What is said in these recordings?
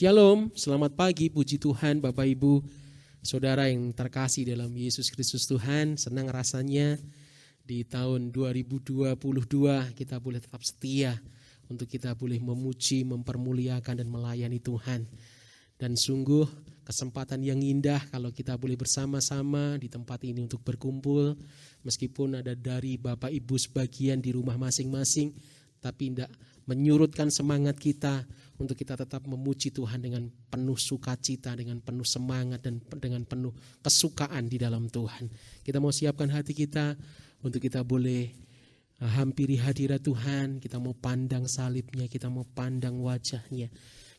Shalom, selamat pagi, puji Tuhan Bapak Ibu, Saudara yang terkasih dalam Yesus Kristus Tuhan. Senang rasanya di tahun 2022 kita boleh tetap setia untuk kita boleh memuji, mempermuliakan dan melayani Tuhan. Dan sungguh kesempatan yang indah kalau kita boleh bersama-sama di tempat ini untuk berkumpul. Meskipun ada dari Bapak Ibu sebagian di rumah masing-masing, tapi tidak menyurutkan semangat kita untuk kita tetap memuji Tuhan dengan penuh sukacita, dengan penuh semangat dan dengan penuh kesukaan di dalam Tuhan. Kita mau siapkan hati kita untuk kita boleh hampiri hadirat Tuhan. Kita mau pandang salibnya, kita mau pandang wajahnya,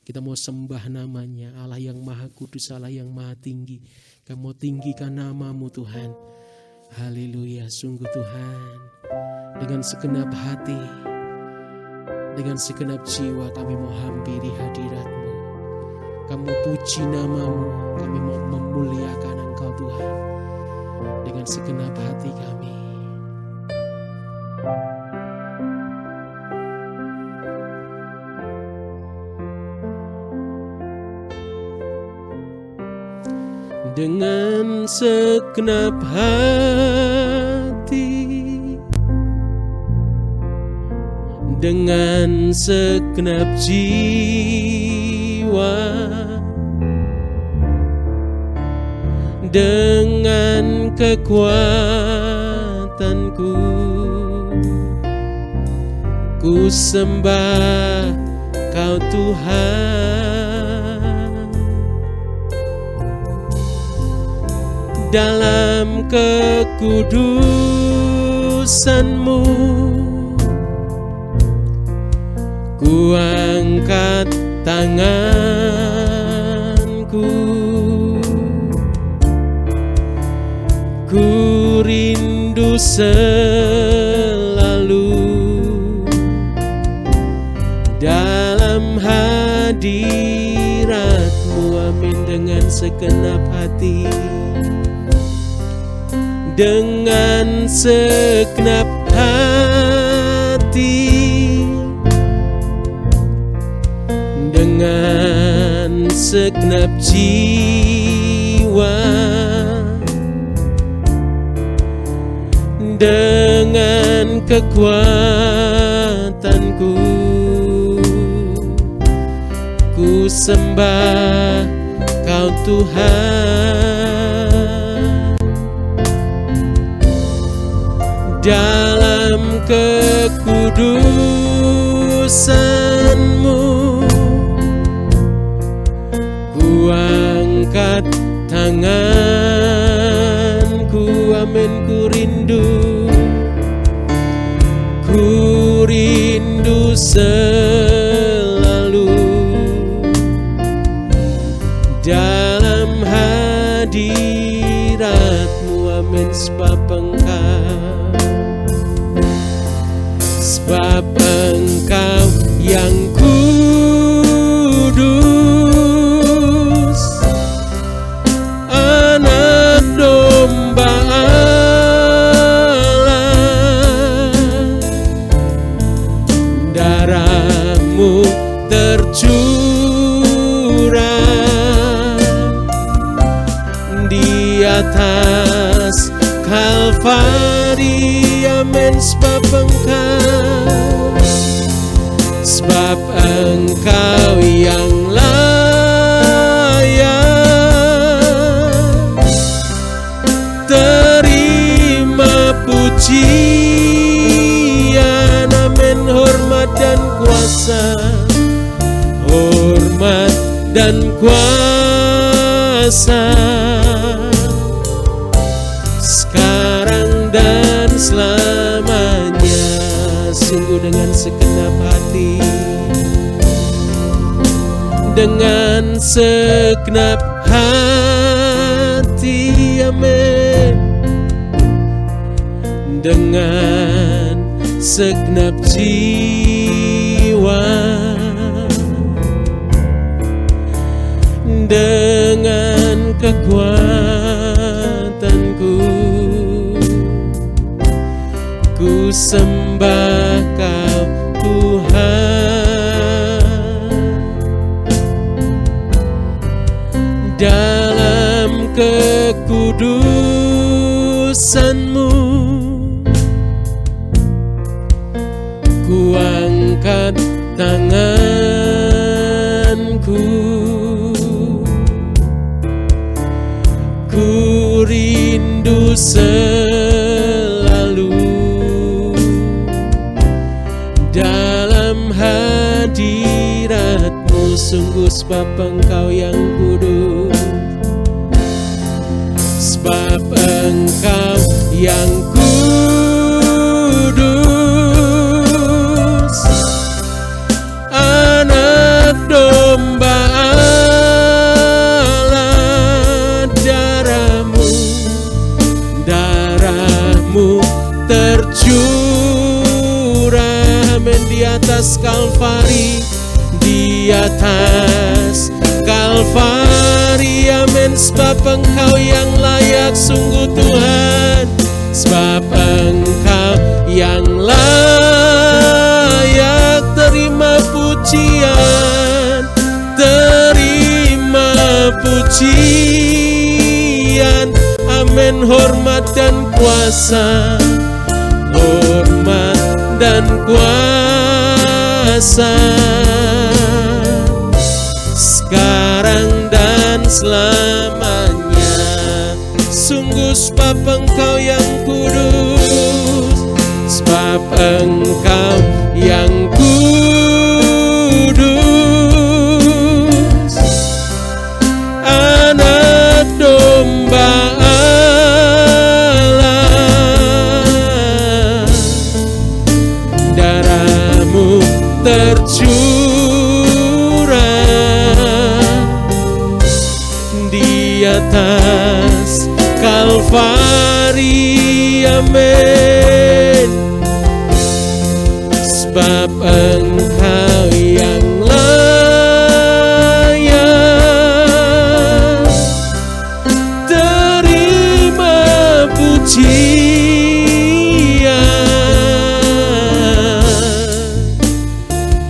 kita mau sembah namanya, Allah yang maha kudus, Allah yang maha tinggi. Kita mau tinggikan namamu Tuhan. Haleluya, sungguh Tuhan, dengan segenap hati, dengan segenap jiwa kami mau hampiri hadirat-Mu. Kami puji namamu, kami mau memuliakan Engkau Tuhan dengan segenap hati kami. Dengan segenap hati, dengan segenap jiwa, dengan kekuatanku, ku sembah Kau Tuhan. Dalam kekudusan-Mu ku angkat tanganku, ku rindu selalu dalam hadirat-Mu. Amin. Dengan segenap hati, dengan segenap hati, dengan segenap jiwa, dengan kekuatanku, ku sembah Kau Tuhan. Dalam kekudusan-Mu ku angkat tanganku. Amin. Ku rindu selalu dalam hadirat-Mu. Amin. Sebab Engkau yang kudus, anak domba Allah, darah-Mu tercurah di atas Kalvari. Amin. Sebab Engkau yang layak terima pujian. Amin. Hormat dan kuasa, hormat dan kuasa, sekarang dan selamanya. Sungguh dengan segenap hati, dengan segenap hati. Amin. Dengan segenap jiwa, dengan kekuatanku, ku sembah Kau Tuhan. kuasa-Mu. Ku angkat tanganku, ku rindu selalu dalam hadirat-Mu. Sungguh sebab Engkau yang kudus, sebab Engkau yang kudus, anak domba Allah. Darah-Mu tercurah, amin, di atas Kalvari, di atas Kalvari, amin. Sebab Engkau yang layak, sungguh Tuhan, sebab Engkau yang layak. Terima pujian, terima pujian, amin. Hormat dan kuasa, hormat dan kuasa, sekarang dan selamanya. Sungguh sebab Engkau yang kudus, sebab Engkau yang kudus, anak domba Allah. Darah-Mu tercurah di atas Kalvari, amin. Sebab Engkau yang layak. Terima pujian,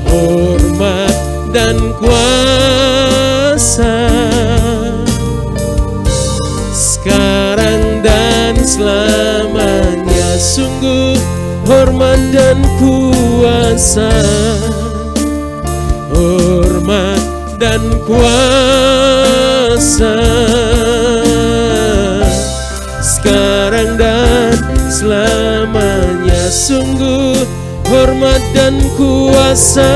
hormat dan kuasa, sekarang dan selamanya. Sungguh hormat dan kuasa, hormat dan kuasa, sekarang dan selamanya. Sungguh hormat dan kuasa,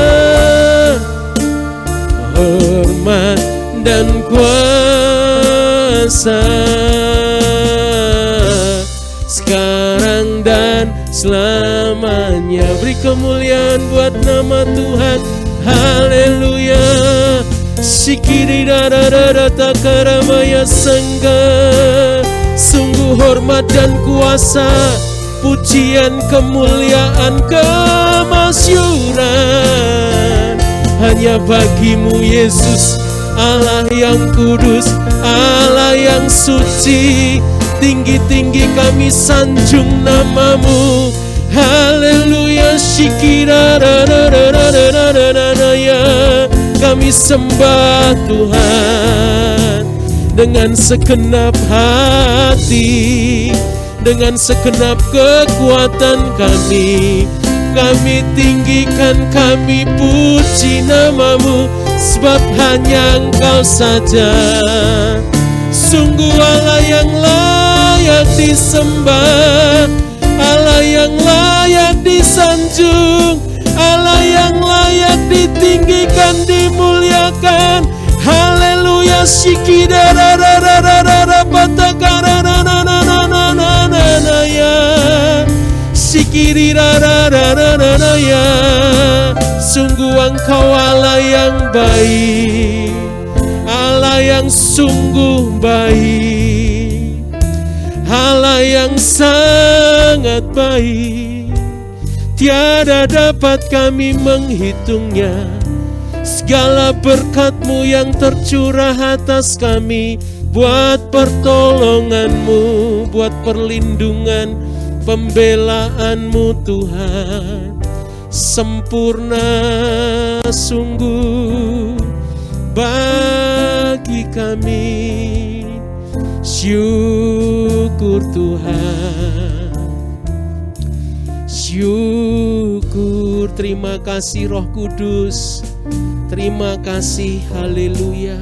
hormat dan kuasa, sekarang dan selamanya. Beri kemuliaan buat nama Tuhan, haleluya. Sikiri dada takaramaya sangga. Sungguh hormat dan kuasa, pujian, kemuliaan, kemasyuran hanya bagi-Mu Yesus, Allah yang kudus, Allah yang suci. Tinggi-tinggi kami sanjung nama-Mu, haleluya. Shikira kami sembah Tuhan dengan segenap hati, dengan segenap kekuatan kami. Kami tinggikan, kami puji nama-Mu, sebab hanya Engkau saja. Sungguh Allah yang layak disembah, Allah yang layak disanjung, Allah yang layak ditinggikan, dimuliakan. Haleluya. Shikidara patakarana Shikirararararaya. Sungguh Engkau Allah yang baik, Allah yang sungguh baik, Allah yang sangat baik. Tiada dapat kami menghitungnya. Segala berkat-Mu yang tercurah atas kami, buat pertolongan-Mu, buat perlindungan, pembelaan-Mu Tuhan. Sempurna sungguh bagi kami. Syukur Tuhan, syukur. Terima kasih Roh Kudus, terima kasih, haleluya.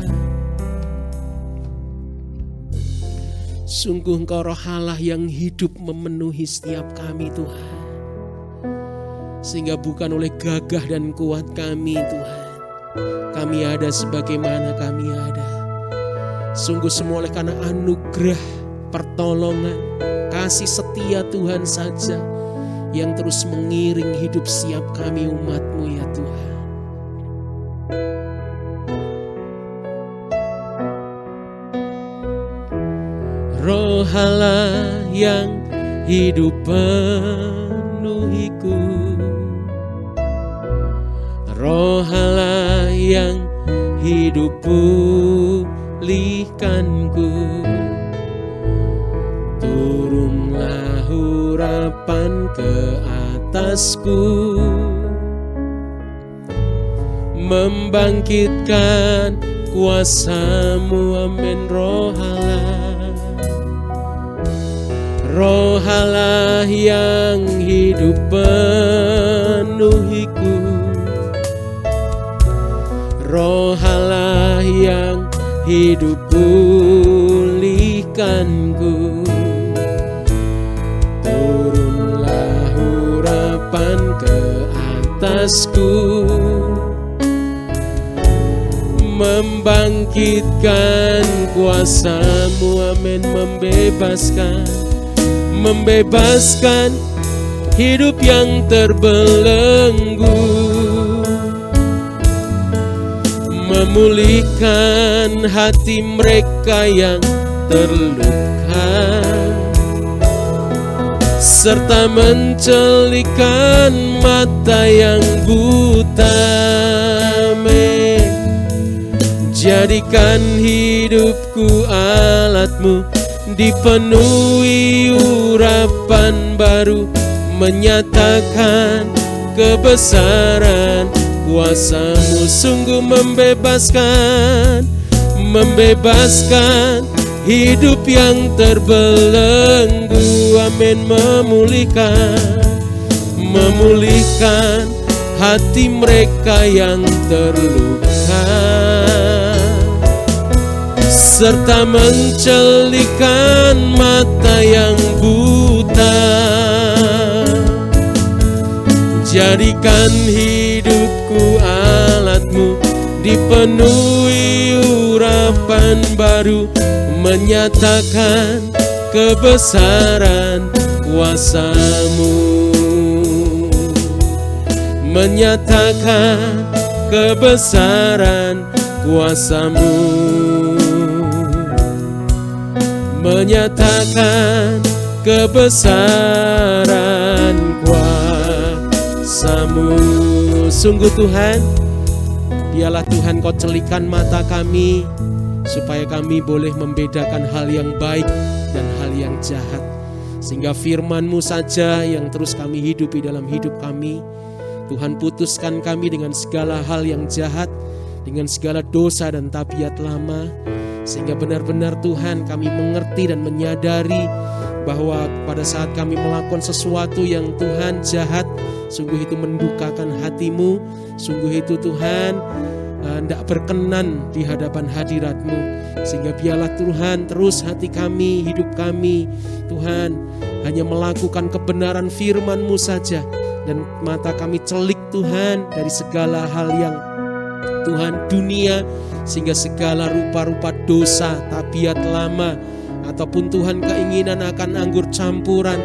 Sungguh Engkau Roh Allah yang hidup memenuhi setiap kami Tuhan. Sehingga bukan oleh gagah dan kuat kami Tuhan, kami ada sebagaimana kami ada. Sungguh semua oleh karena anugerah, pertolongan, kasih setia Tuhan saja yang terus mengiring hidup setiap kami umat-Mu ya Tuhan. Roh Allah yang hidup penuhiku, Roh Allah yang hidup pulihkanku, turunlah harapan ke atasku, membangkitkan kuasa-Mu, amin. Roh Allah, Roh Allah yang hidup penuhiku, Roh Allah yang hidup pulihkanku, turunlah harapan ke atasku, membangkitkan kuasa-Mu, amin. Membebaskan hidup yang terbelenggu, memulihkan hati mereka yang terluka, serta mencelikan mata yang buta. Jadikan hidupku alat-Mu, dipenuhi urapan baru, menyatakan kebesaran kuasa-Mu. Sungguh membebaskan hidup yang terbelenggu, amin. Memulihkan hati mereka yang terluka, serta mencelikan mata yang buta. Jadikan hidupku alat-Mu, dipenuhi urapan baru, menyatakan kebesaran kuasa-Mu, menyatakan kebesaran kuasa-Mu, menyatakan kebesaran kuasa-Mu. Sungguh Tuhan, biarlah Tuhan Kau celikan mata kami, supaya kami boleh membedakan hal yang baik dan hal yang jahat, sehingga firman-Mu saja yang terus kami hidupi dalam hidup kami. Tuhan, putuskan kami dengan segala hal yang jahat, dengan segala dosa dan tabiat lama, sehingga benar-benar Tuhan kami mengerti dan menyadari bahwa pada saat kami melakukan sesuatu yang Tuhan jahat, sungguh itu mendukakan hati-Mu, sungguh itu Tuhan tidak berkenan di hadapan hadirat-Mu. Sehingga biarlah Tuhan terus hati kami, hidup kami Tuhan hanya melakukan kebenaran firman-Mu saja, dan mata kami celik Tuhan dari segala hal yang Tuhan dunia, sehingga segala rupa-rupa dosa, tabiat lama, ataupun Tuhan keinginan akan anggur campuran,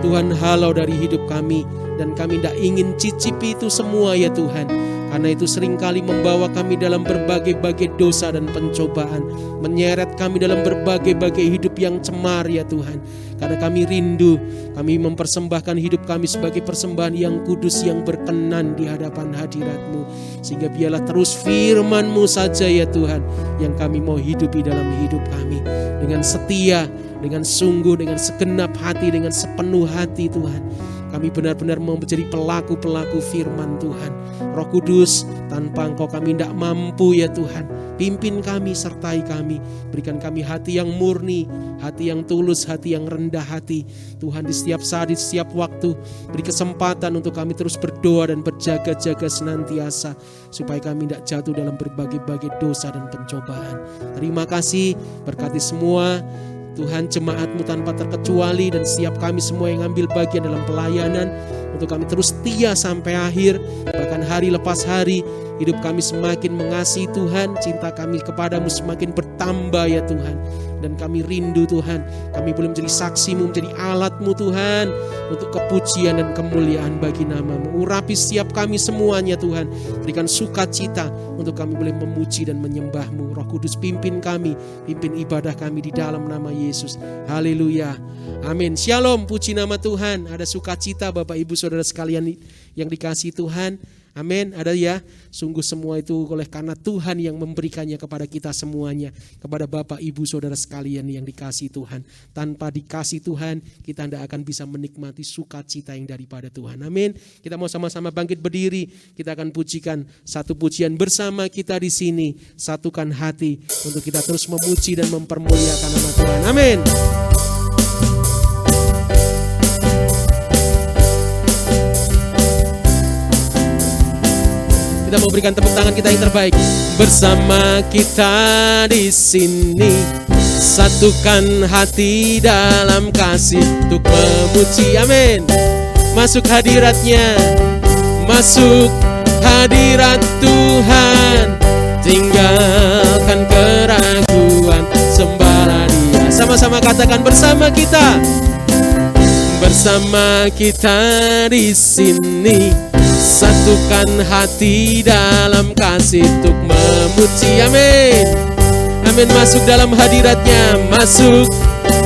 Tuhan halau dari hidup kami. Dan kami tidak ingin cicipi itu semua ya Tuhan, karena itu seringkali membawa kami dalam berbagai-bagai dosa dan pencobaan, menyeret kami dalam berbagai-bagai hidup yang cemar ya Tuhan. Karena kami rindu, kami mempersembahkan hidup kami sebagai persembahan yang kudus, yang berkenan di hadapan hadirat-Mu. Sehingga biarlah terus firman-Mu saja ya Tuhan yang kami mau hidupi dalam hidup kami, dengan setia, dengan sungguh, dengan segenap hati, dengan sepenuh hati Tuhan. Kami benar-benar mau menjadi pelaku-pelaku firman Tuhan. Roh Kudus, tanpa Engkau kami tidak mampu ya Tuhan. Pimpin kami, sertai kami. Berikan kami hati yang murni, hati yang tulus, hati yang rendah hati. Tuhan, di setiap saat, di setiap waktu, beri kesempatan untuk kami terus berdoa dan berjaga-jaga senantiasa, supaya kami tidak jatuh dalam berbagai-bagai dosa dan pencobaan. Terima kasih, berkati semua Tuhan, jemaat-Mu tanpa terkecuali, dan setiap kami semua yang ambil bagian dalam pelayanan, untuk kami terus setia sampai akhir, bahkan hari lepas hari. Hidup kami semakin mengasihi Tuhan, cinta kami kepadamu semakin bertambah ya Tuhan. Dan kami rindu Tuhan, kami boleh menjadi saksi-Mu, menjadi alat-Mu Tuhan, untuk kepujian dan kemuliaan bagi nama-Mu. Urapi setiap kami semuanya Tuhan, berikan sukacita untuk kami boleh memuji dan menyembah-Mu. Roh Kudus, pimpin kami, pimpin ibadah kami di dalam nama Yesus. Haleluya, amin. Shalom, puji nama Tuhan. Ada sukacita Bapak Ibu Saudara sekalian yang dikasihi Tuhan. Amin, ada ya. Sungguh semua itu oleh karena Tuhan yang memberikannya kepada kita semuanya. Kepada Bapak Ibu Saudara sekalian yang dikasihi Tuhan. Tanpa dikasih Tuhan, kita tidak akan bisa menikmati sukacita yang daripada Tuhan. Amin. Kita mau sama-sama bangkit berdiri. Kita akan pujikan satu pujian bersama kita di sini. Satukan hati untuk kita terus memuji dan mempermuliakan nama Tuhan. Amin. Kita mau berikan tepuk tangan kita yang terbaik. Bersama kita di sini, satukan hati dalam kasih untuk memuji. Amin. Masuk hadiratnya, masuk hadirat Tuhan. Tinggalkan keraguan, sembahlah Dia. Sama-sama katakan, bersama kita. Bersama kita di sini, satukan hati dalam kasih untuk memuji. Amin. Amin. Masuk dalam hadiratnya, masuk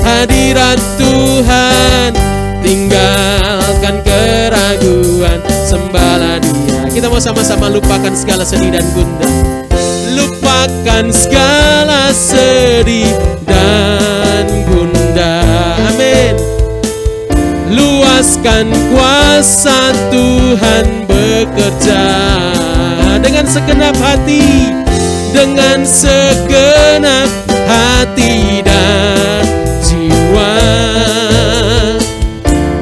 hadirat Tuhan. Tinggalkan keraguan, sembahlah Dia. Kita mau sama-sama lupakan segala sedih dan gundah. Lupakan segala sedih dan gundah. Amin. Luaskan kuasa Tuhan bekerja dengan segenap hati, dengan segenap hati dan jiwa.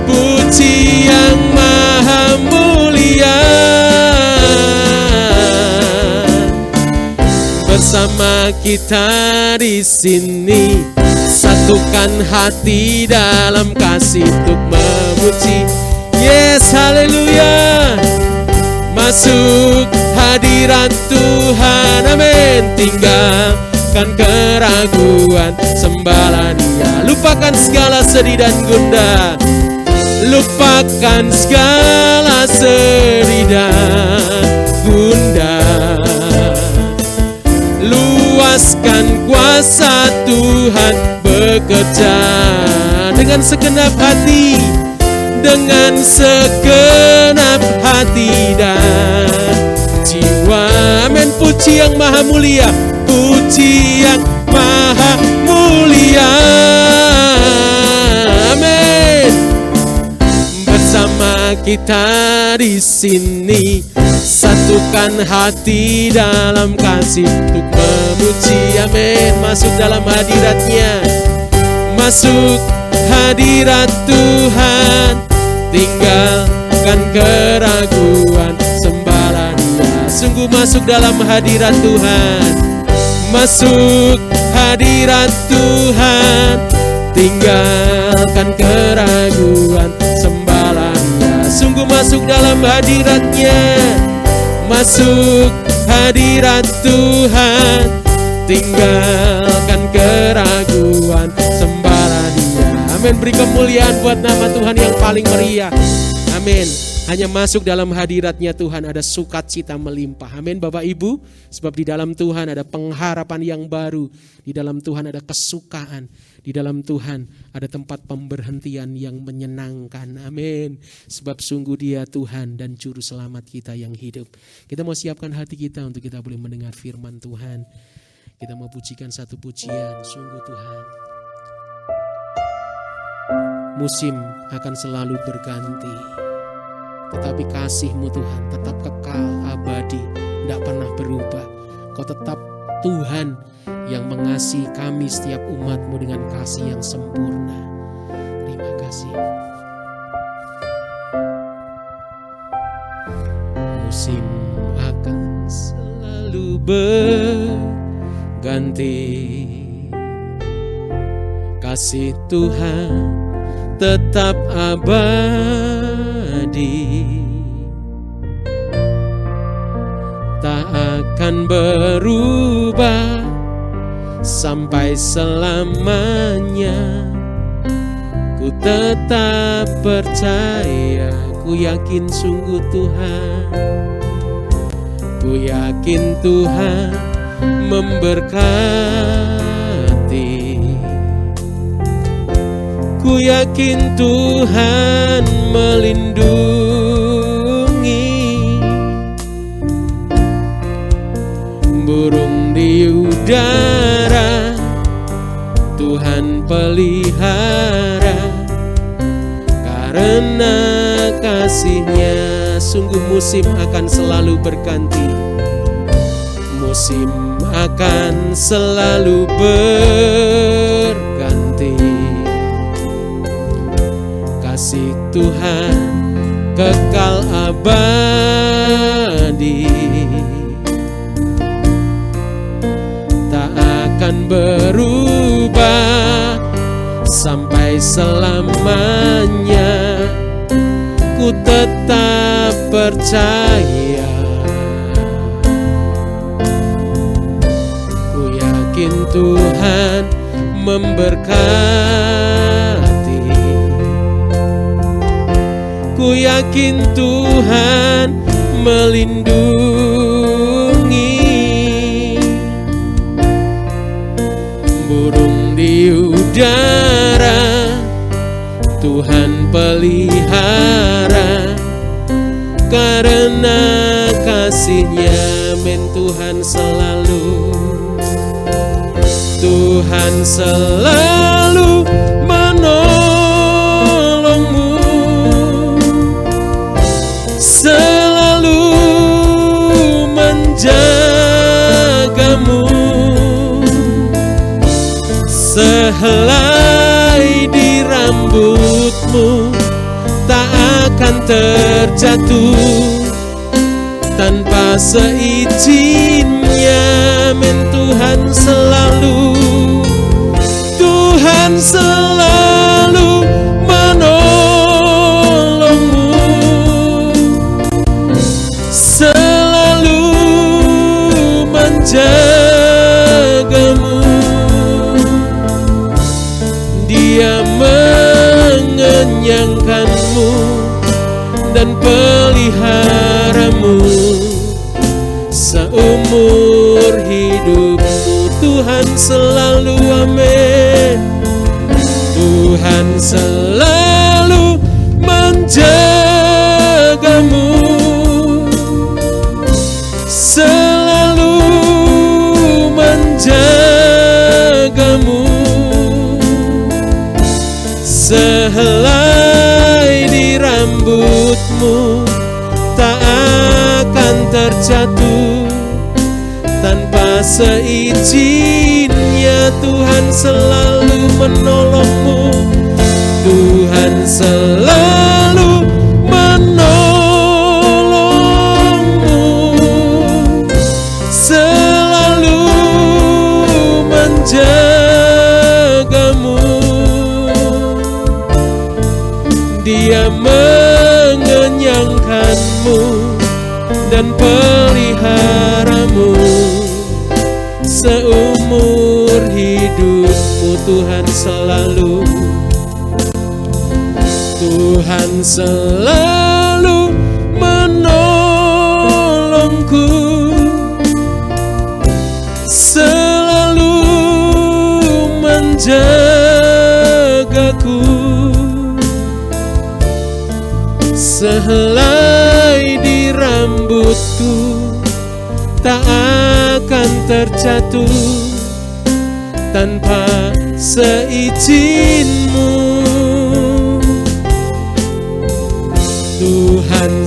Puji yang maha mulia. Bersama kita di sini, satukan hati dalam kasih untuk memuji. Yes, haleluya. Masuk hadirat Tuhan. Amin. Tinggalkan keraguan, sembahlah Dia. Lupakan segala sedih dan gundah. Lupakan segala sedih dan gundah. Luaskan kuasa Tuhan bekerja dengan segenap hati, dengan segenap hati dan jiwa. Amin. Puji yang maha mulia, puji yang maha mulia. Amin. Bersama kita di sini, satukan hati dalam kasih untuk memuji. Amin. Masuk dalam hadiratnya, masuk hadirat Tuhan. Tinggalkan keraguan, sembahlah Dia. Sungguh masuk dalam hadirat Tuhan, masuk hadirat Tuhan. Tinggalkan keraguan, sembahlah Dia. Sungguh masuk dalam hadiratnya, masuk hadirat Tuhan. Tinggalkan keraguan, sembahlah Dia. Amin. Beri kemuliaan buat nama Tuhan yang paling meriah. Amin. Hanya masuk dalam hadiratnya Tuhan ada sukacita melimpah. Amin Bapak Ibu. Sebab di dalam Tuhan ada pengharapan yang baru. Di dalam Tuhan ada kesukaan. Di dalam Tuhan ada tempat pemberhentian yang menyenangkan. Amin. Sebab sungguh Dia Tuhan dan Juru Selamat kita yang hidup. Kita mau siapkan hati kita untuk kita boleh mendengar firman Tuhan. Kita mau pujikan satu pujian. Sungguh Tuhan. musim akan selalu berganti, tetapi kasih-Mu Tuhan tetap kekal, abadi, tidak pernah berubah. Kau tetap Tuhan yang mengasihi kami setiap umat-Mu dengan kasih yang sempurna. Terima kasih. Musim akan selalu berganti, kasih Tuhan tetap abadi, tak akan berubah sampai selamanya. Ku tetap percaya, ku yakin sungguh Tuhan, ku yakin Tuhan memberkati, ku yakin Tuhan melindungi. Burung di udara Tuhan pelihara, karena kasih-Nya sungguh musim akan selalu berganti. Musim akan selalu berganti, kasih Tuhan kekal abadi, tak akan berubah sampai selamanya. Ku tetap percaya, ku yakin Tuhan memberkati, ku yakin Tuhan melindungi. Burung di udara Tuhan pelihara, karena kasih-Nya men Tuhan selalu, Tuhan selalu menolongmu, selalu menjagamu. Sehelai di rambutmu tak akan terjatuh tanpa seizinnya, men Tuhan selalu, Tuhan selalu menolongmu, selalu menjagamu. Dia mengenyangkanmu dan peliharamu seumur hidupmu. Tuhan selalu, amin. Tuhan selalu menjagamu, selalu menjagamu. Sehelai di rambutmu tak akan terjatuh tanpa seizinnya. Tuhan selalu menolongmu, Tuhan selalu menolongmu, selalu menjagamu. Dia mengenyangkanmu dan peliharamu seumur hidupmu. Tuhan selalu, Tuhan selalu menolongku, selalu menjagaku. Sehelai di rambutku tak akan terjatuh tanpa seizinmu.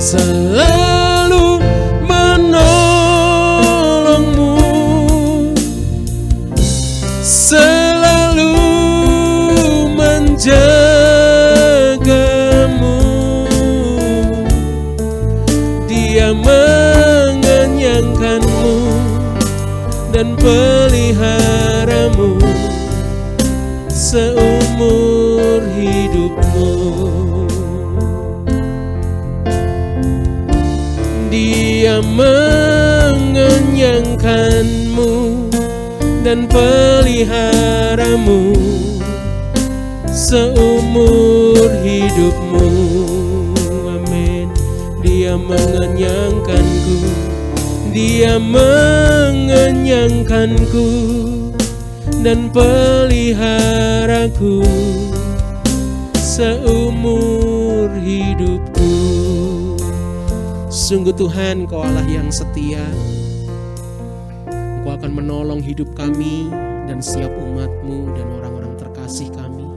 selalu menolongmu, selalu menjagamu. Dia mengenyangkanmu dan peliharamu seumur hidupmu. Dia mengenyangkanmu dan peliharamu seumur hidupmu. Amin. Dia mengenyangkanku, Dia mengenyangkanku dan peliharaku seumur hidupku. Sungguh Tuhan, Kau Allah yang setia. Engkau akan menolong hidup kami dan setiap umat-Mu dan orang-orang terkasih kami.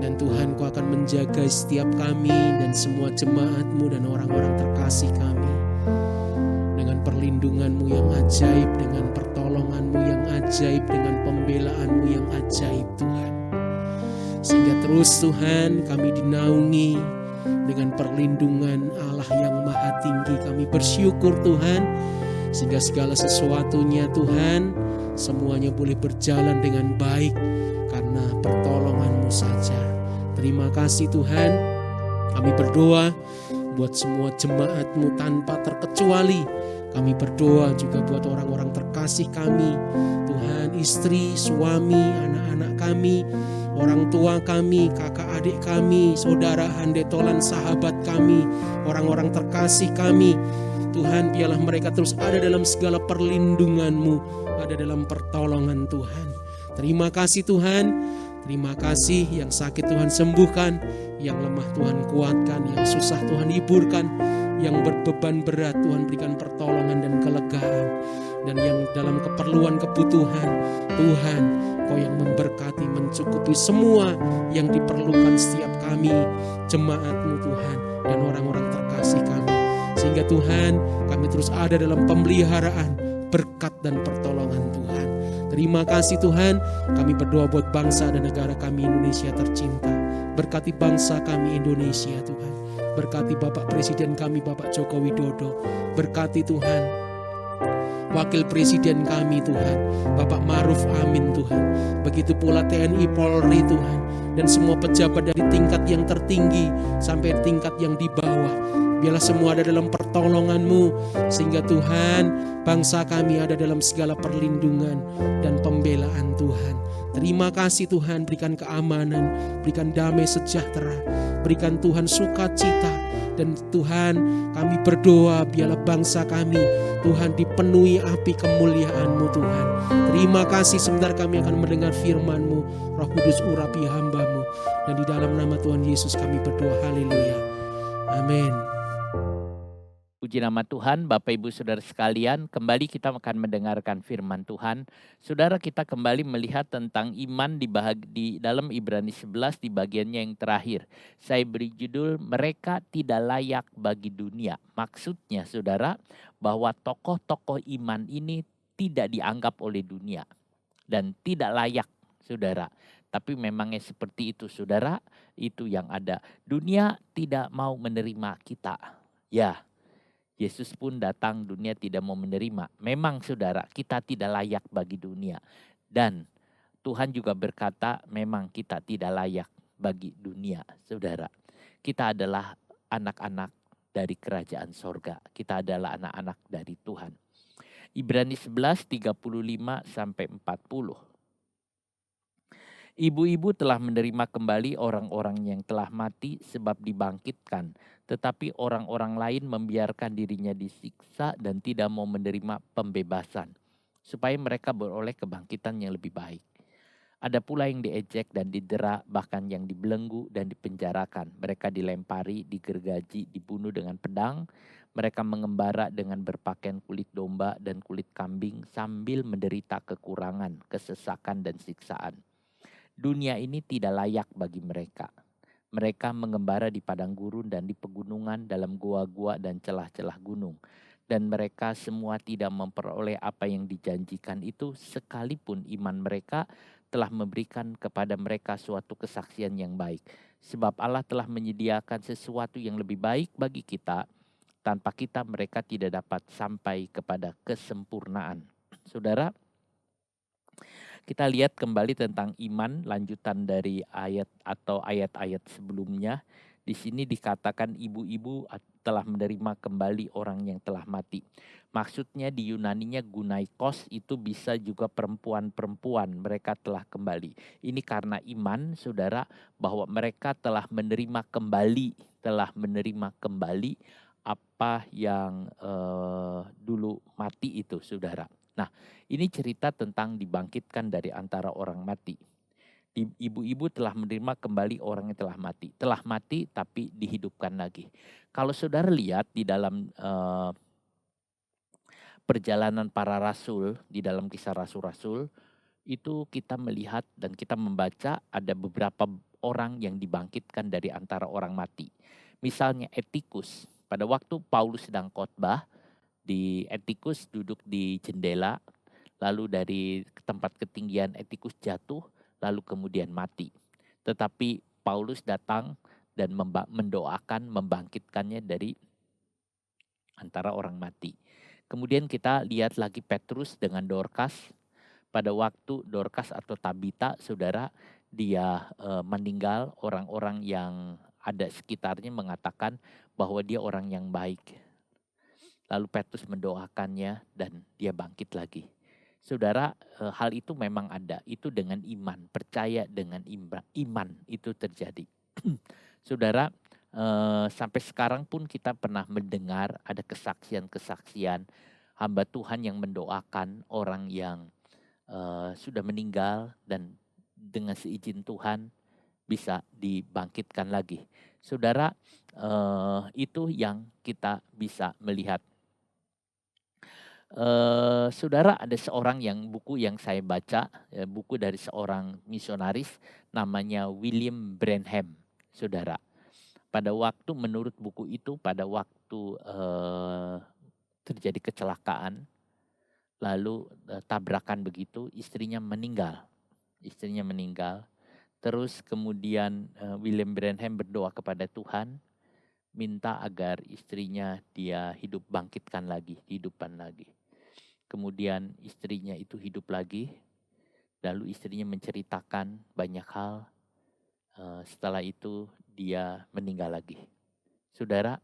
Dan Tuhan, Kau akan menjaga setiap kami dan semua jemaat-Mu dan orang-orang terkasih kami dengan perlindungan-Mu yang ajaib, dengan pertolongan-Mu yang ajaib, dengan pembelaan-Mu yang ajaib Tuhan. Sehingga terus Tuhan kami dinaungi dengan perlindungan Allah yang maha tinggi. Kami bersyukur Tuhan, sehingga segala sesuatunya Tuhan, semuanya boleh berjalan dengan baik karena pertolongan-Mu saja. Terima kasih Tuhan. Kami berdoa buat semua jemaat-Mu tanpa terkecuali. Kami berdoa juga buat orang-orang terkasih kami, Tuhan, istri, suami, anak-anak kami, orang tua kami, kakak adik kami, saudara handetolan, sahabat kami, orang-orang terkasih kami. Tuhan, biarlah mereka terus ada dalam segala perlindungan-Mu, ada dalam pertolongan Tuhan. Terima kasih Tuhan. Terima kasih, yang sakit Tuhan sembuhkan, yang lemah Tuhan kuatkan, yang susah Tuhan hiburkan, yang berbeban berat Tuhan berikan pertolongan dan kelegaan. Dan yang dalam keperluan kebutuhan Tuhan, Kau yang memberkati, mencukupi semua yang diperlukan setiap kami, jemaat-Mu Tuhan, dan orang-orang terkasih kami. Sehingga Tuhan, kami terus ada dalam pemeliharaan, berkat dan pertolongan Tuhan. Terima kasih Tuhan. Kami berdoa buat bangsa dan negara kami Indonesia tercinta. Berkati bangsa kami Indonesia Tuhan. Berkati Bapak Presiden kami Bapak Joko Widodo. Berkati Tuhan Wakil Presiden kami Tuhan, Bapak Ma'ruf Amin Tuhan. Begitu pula TNI Polri Tuhan, dan semua pejabat dari tingkat yang tertinggi sampai tingkat yang di bawah. Biarlah semua ada dalam pertolongan-Mu, sehingga Tuhan, bangsa kami ada dalam segala perlindungan dan pembelaan Tuhan. Terima kasih Tuhan, berikan keamanan, berikan damai sejahtera, berikan Tuhan sukacita. Dan Tuhan, kami berdoa biarlah bangsa kami Tuhan dipenuhi api kemuliaan-Mu Tuhan. Terima kasih, sebentar kami akan mendengar firman-Mu. Roh Kudus urapi hamba-Mu, dan di dalam nama Tuhan Yesus kami berdoa, haleluya, amin. Puji nama Tuhan, Bapak Ibu Saudara sekalian, kembali kita akan mendengarkan firman Tuhan. Saudara, kita kembali melihat tentang iman di dalam Ibrani 11 di bagiannya yang terakhir. Saya beri judul, mereka tidak layak bagi dunia. Maksudnya saudara, bahwa tokoh-tokoh iman ini tidak dianggap oleh dunia dan tidak layak saudara. Tapi memangnya seperti itu saudara, itu yang ada. Dunia tidak mau menerima kita. Ya, Yesus pun datang, dunia tidak mau menerima. Memang saudara, kita tidak layak bagi dunia. Dan Tuhan juga berkata, memang kita tidak layak bagi dunia. Saudara, kita adalah anak-anak dari kerajaan sorga. Kita adalah anak-anak dari Tuhan. Ibrani 11, 35 sampai 40. Ibu-ibu telah menerima kembali orang-orang yang telah mati sebab dibangkitkan. Tetapi orang-orang lain membiarkan dirinya disiksa dan tidak mau menerima pembebasan, supaya mereka beroleh kebangkitan yang lebih baik. Ada pula yang diejek dan didera, bahkan yang dibelenggu dan dipenjarakan. Mereka dilempari, digergaji, dibunuh dengan pedang. Mereka mengembara dengan berpakaian kulit domba dan kulit kambing sambil menderita kekurangan, kesesakan dan siksaan. Dunia ini tidak layak bagi mereka. Mereka mengembara di padang gurun dan di pegunungan, dalam gua-gua dan celah-celah gunung. Dan mereka semua tidak memperoleh apa yang dijanjikan itu, sekalipun iman mereka telah memberikan kepada mereka suatu kesaksian yang baik. Sebab Allah telah menyediakan sesuatu yang lebih baik bagi kita. Tanpa kita mereka tidak dapat sampai kepada kesempurnaan. Saudara, kita lihat kembali tentang iman, lanjutan dari ayat atau ayat-ayat sebelumnya. Di sini dikatakan ibu-ibu telah menerima kembali orang yang telah mati. Maksudnya di Yunaninya gunaikos, itu bisa juga perempuan-perempuan, mereka telah kembali. Ini karena iman, saudara, bahwa mereka telah menerima kembali apa yang dulu mati itu, saudara. Nah, ini cerita tentang dibangkitkan dari antara orang mati. Ibu-ibu telah menerima kembali orang yang telah mati. Telah mati tapi dihidupkan lagi. Kalau saudara lihat di dalam perjalanan para rasul, di dalam kisah rasul-rasul, itu kita melihat dan kita membaca ada beberapa orang yang dibangkitkan dari antara orang mati. Misalnya Etikus, pada waktu Paulus sedang khotbah, di Etikus duduk di jendela, lalu dari tempat ketinggian Etikus jatuh, lalu kemudian mati. Tetapi Paulus datang dan mendoakan membangkitkannya dari antara orang mati. Kemudian kita lihat lagi Petrus dengan Dorcas. Pada waktu Dorcas atau Tabita, saudara, dia meninggal, orang-orang yang ada sekitarnya mengatakan bahwa dia orang yang baik. Lalu Petrus mendoakannya dan dia bangkit lagi. Saudara, hal itu memang ada. Itu dengan iman, percaya dengan iman itu terjadi. Saudara, sampai sekarang pun kita pernah mendengar ada kesaksian-kesaksian hamba Tuhan yang mendoakan orang yang sudah meninggal dan dengan seizin Tuhan bisa dibangkitkan lagi. Saudara, itu yang kita bisa melihat. Saudara, ada seorang buku yang saya baca, buku dari seorang misionaris namanya William Branham, saudara. Pada waktu, menurut buku itu, pada waktu terjadi kecelakaan, lalu tabrakan begitu, istrinya meninggal. Terus kemudian William Branham berdoa kepada Tuhan, minta agar istrinya dia bangkitkan lagi, dihidupkan lagi. Kemudian istrinya itu hidup lagi, lalu istrinya menceritakan banyak hal. Setelah itu dia meninggal lagi. Saudara,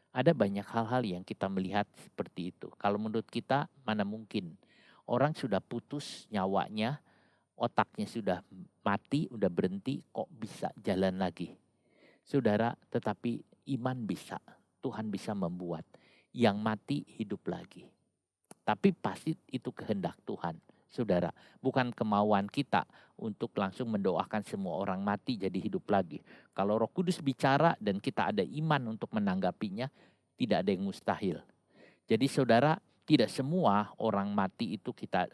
ada banyak hal-hal yang kita melihat seperti itu. Kalau menurut kita, mana mungkin orang sudah putus nyawanya, otaknya sudah mati, udah berhenti, kok bisa jalan lagi? Saudara, tetapi iman bisa, Tuhan bisa membuat yang mati hidup lagi. Tapi pasti itu kehendak Tuhan, saudara. Bukan kemauan kita untuk langsung mendoakan semua orang mati jadi hidup lagi. Kalau Roh Kudus bicara dan kita ada iman untuk menanggapinya, tidak ada yang mustahil. Jadi saudara, tidak semua orang mati itu kita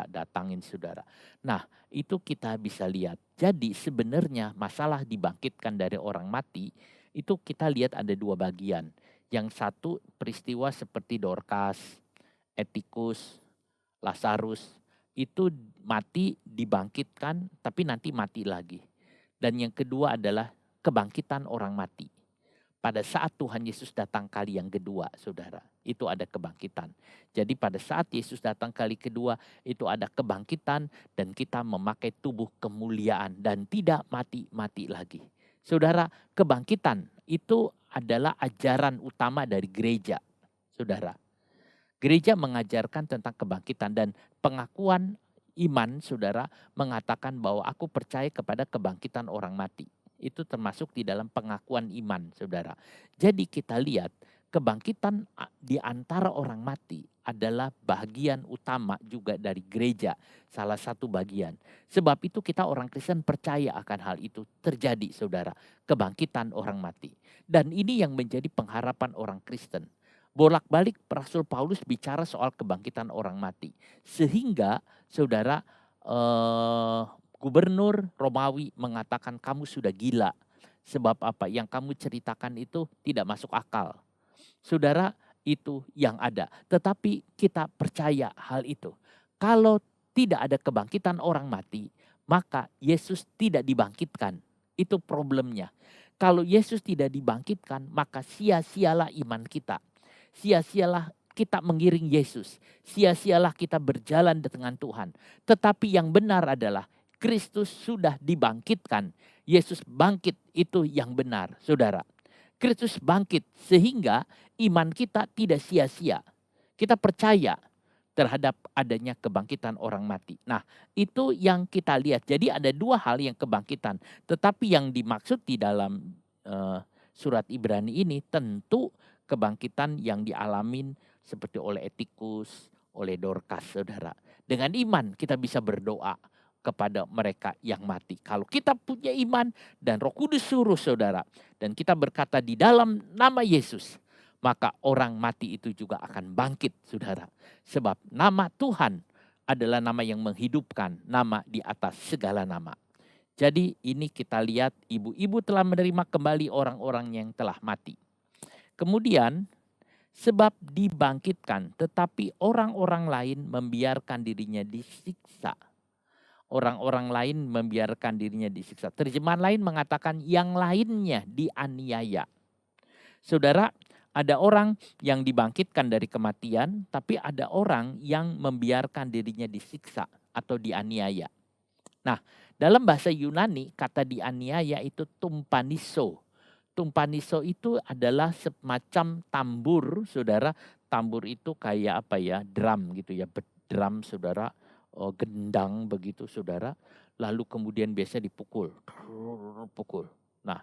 datangin, saudara. Nah, itu kita bisa lihat. Jadi sebenarnya masalah dibangkitkan dari orang mati, itu kita lihat ada dua bagian. Yang satu peristiwa seperti Dorcas, Etikus, Lazarus, itu mati, dibangkitkan, tapi nanti mati lagi. Dan yang kedua adalah kebangkitan orang mati. Pada saat Tuhan Yesus datang kali yang kedua, saudara, itu ada kebangkitan. Jadi pada saat Yesus datang kali kedua, itu ada kebangkitan dan kita memakai tubuh kemuliaan dan tidak mati-mati lagi. Saudara, kebangkitan itu adalah ajaran utama dari gereja, saudara. Gereja mengajarkan tentang kebangkitan dan pengakuan iman, saudara, mengatakan bahwa aku percaya kepada kebangkitan orang mati. Itu termasuk di dalam pengakuan iman, saudara. Jadi kita lihat kebangkitan di antara orang mati adalah bagian utama juga dari gereja, salah satu bagian. Sebab itu kita orang Kristen percaya akan hal itu terjadi, saudara, kebangkitan orang mati. Dan ini yang menjadi pengharapan orang Kristen. Bolak-balik Rasul Paulus bicara soal kebangkitan orang mati. Sehingga saudara, gubernur Romawi mengatakan kamu sudah gila. Sebab apa? Yang kamu ceritakan itu tidak masuk akal. Saudara, itu yang ada. Tetapi kita percaya hal itu. Kalau tidak ada kebangkitan orang mati, maka Yesus tidak dibangkitkan. Itu problemnya. Kalau Yesus tidak dibangkitkan, maka sia-sialah iman kita. Sia-sialah kita mengiring Yesus. Sia-sialah kita berjalan dengan Tuhan. Tetapi yang benar adalah Kristus sudah dibangkitkan. Yesus bangkit, itu yang benar, saudara. Kristus bangkit sehingga iman kita tidak sia-sia. Kita percaya terhadap adanya kebangkitan orang mati. Nah, itu yang kita lihat. Jadi ada dua hal yang kebangkitan. Tetapi yang dimaksud di dalam surat Ibrani ini tentu kebangkitan yang dialamin seperti oleh Etikus, oleh Dorcas, saudara. Dengan iman kita bisa berdoa kepada mereka yang mati. Kalau kita punya iman dan Roh Kudus suruh, saudara, dan kita berkata di dalam nama Yesus, maka orang mati itu juga akan bangkit, saudara. Sebab nama Tuhan adalah nama yang menghidupkan, nama di atas segala nama. Jadi ini kita lihat ibu-ibu telah menerima kembali orang-orang yang telah mati. Kemudian sebab dibangkitkan, tetapi orang-orang lain membiarkan dirinya disiksa. Orang-orang lain membiarkan dirinya disiksa. Terjemahan lain mengatakan yang lainnya dianiaya. Saudara, ada orang yang dibangkitkan dari kematian, tapi ada orang yang membiarkan dirinya disiksa atau dianiaya. Nah, dalam bahasa Yunani kata dianiaya itu tumpaniso. Tumpaniso itu adalah semacam tambur, saudara. Tambur itu kayak apa ya, drum gitu ya, drum, saudara. Gendang begitu, saudara. Lalu kemudian biasa dipukul. Pukul. Nah,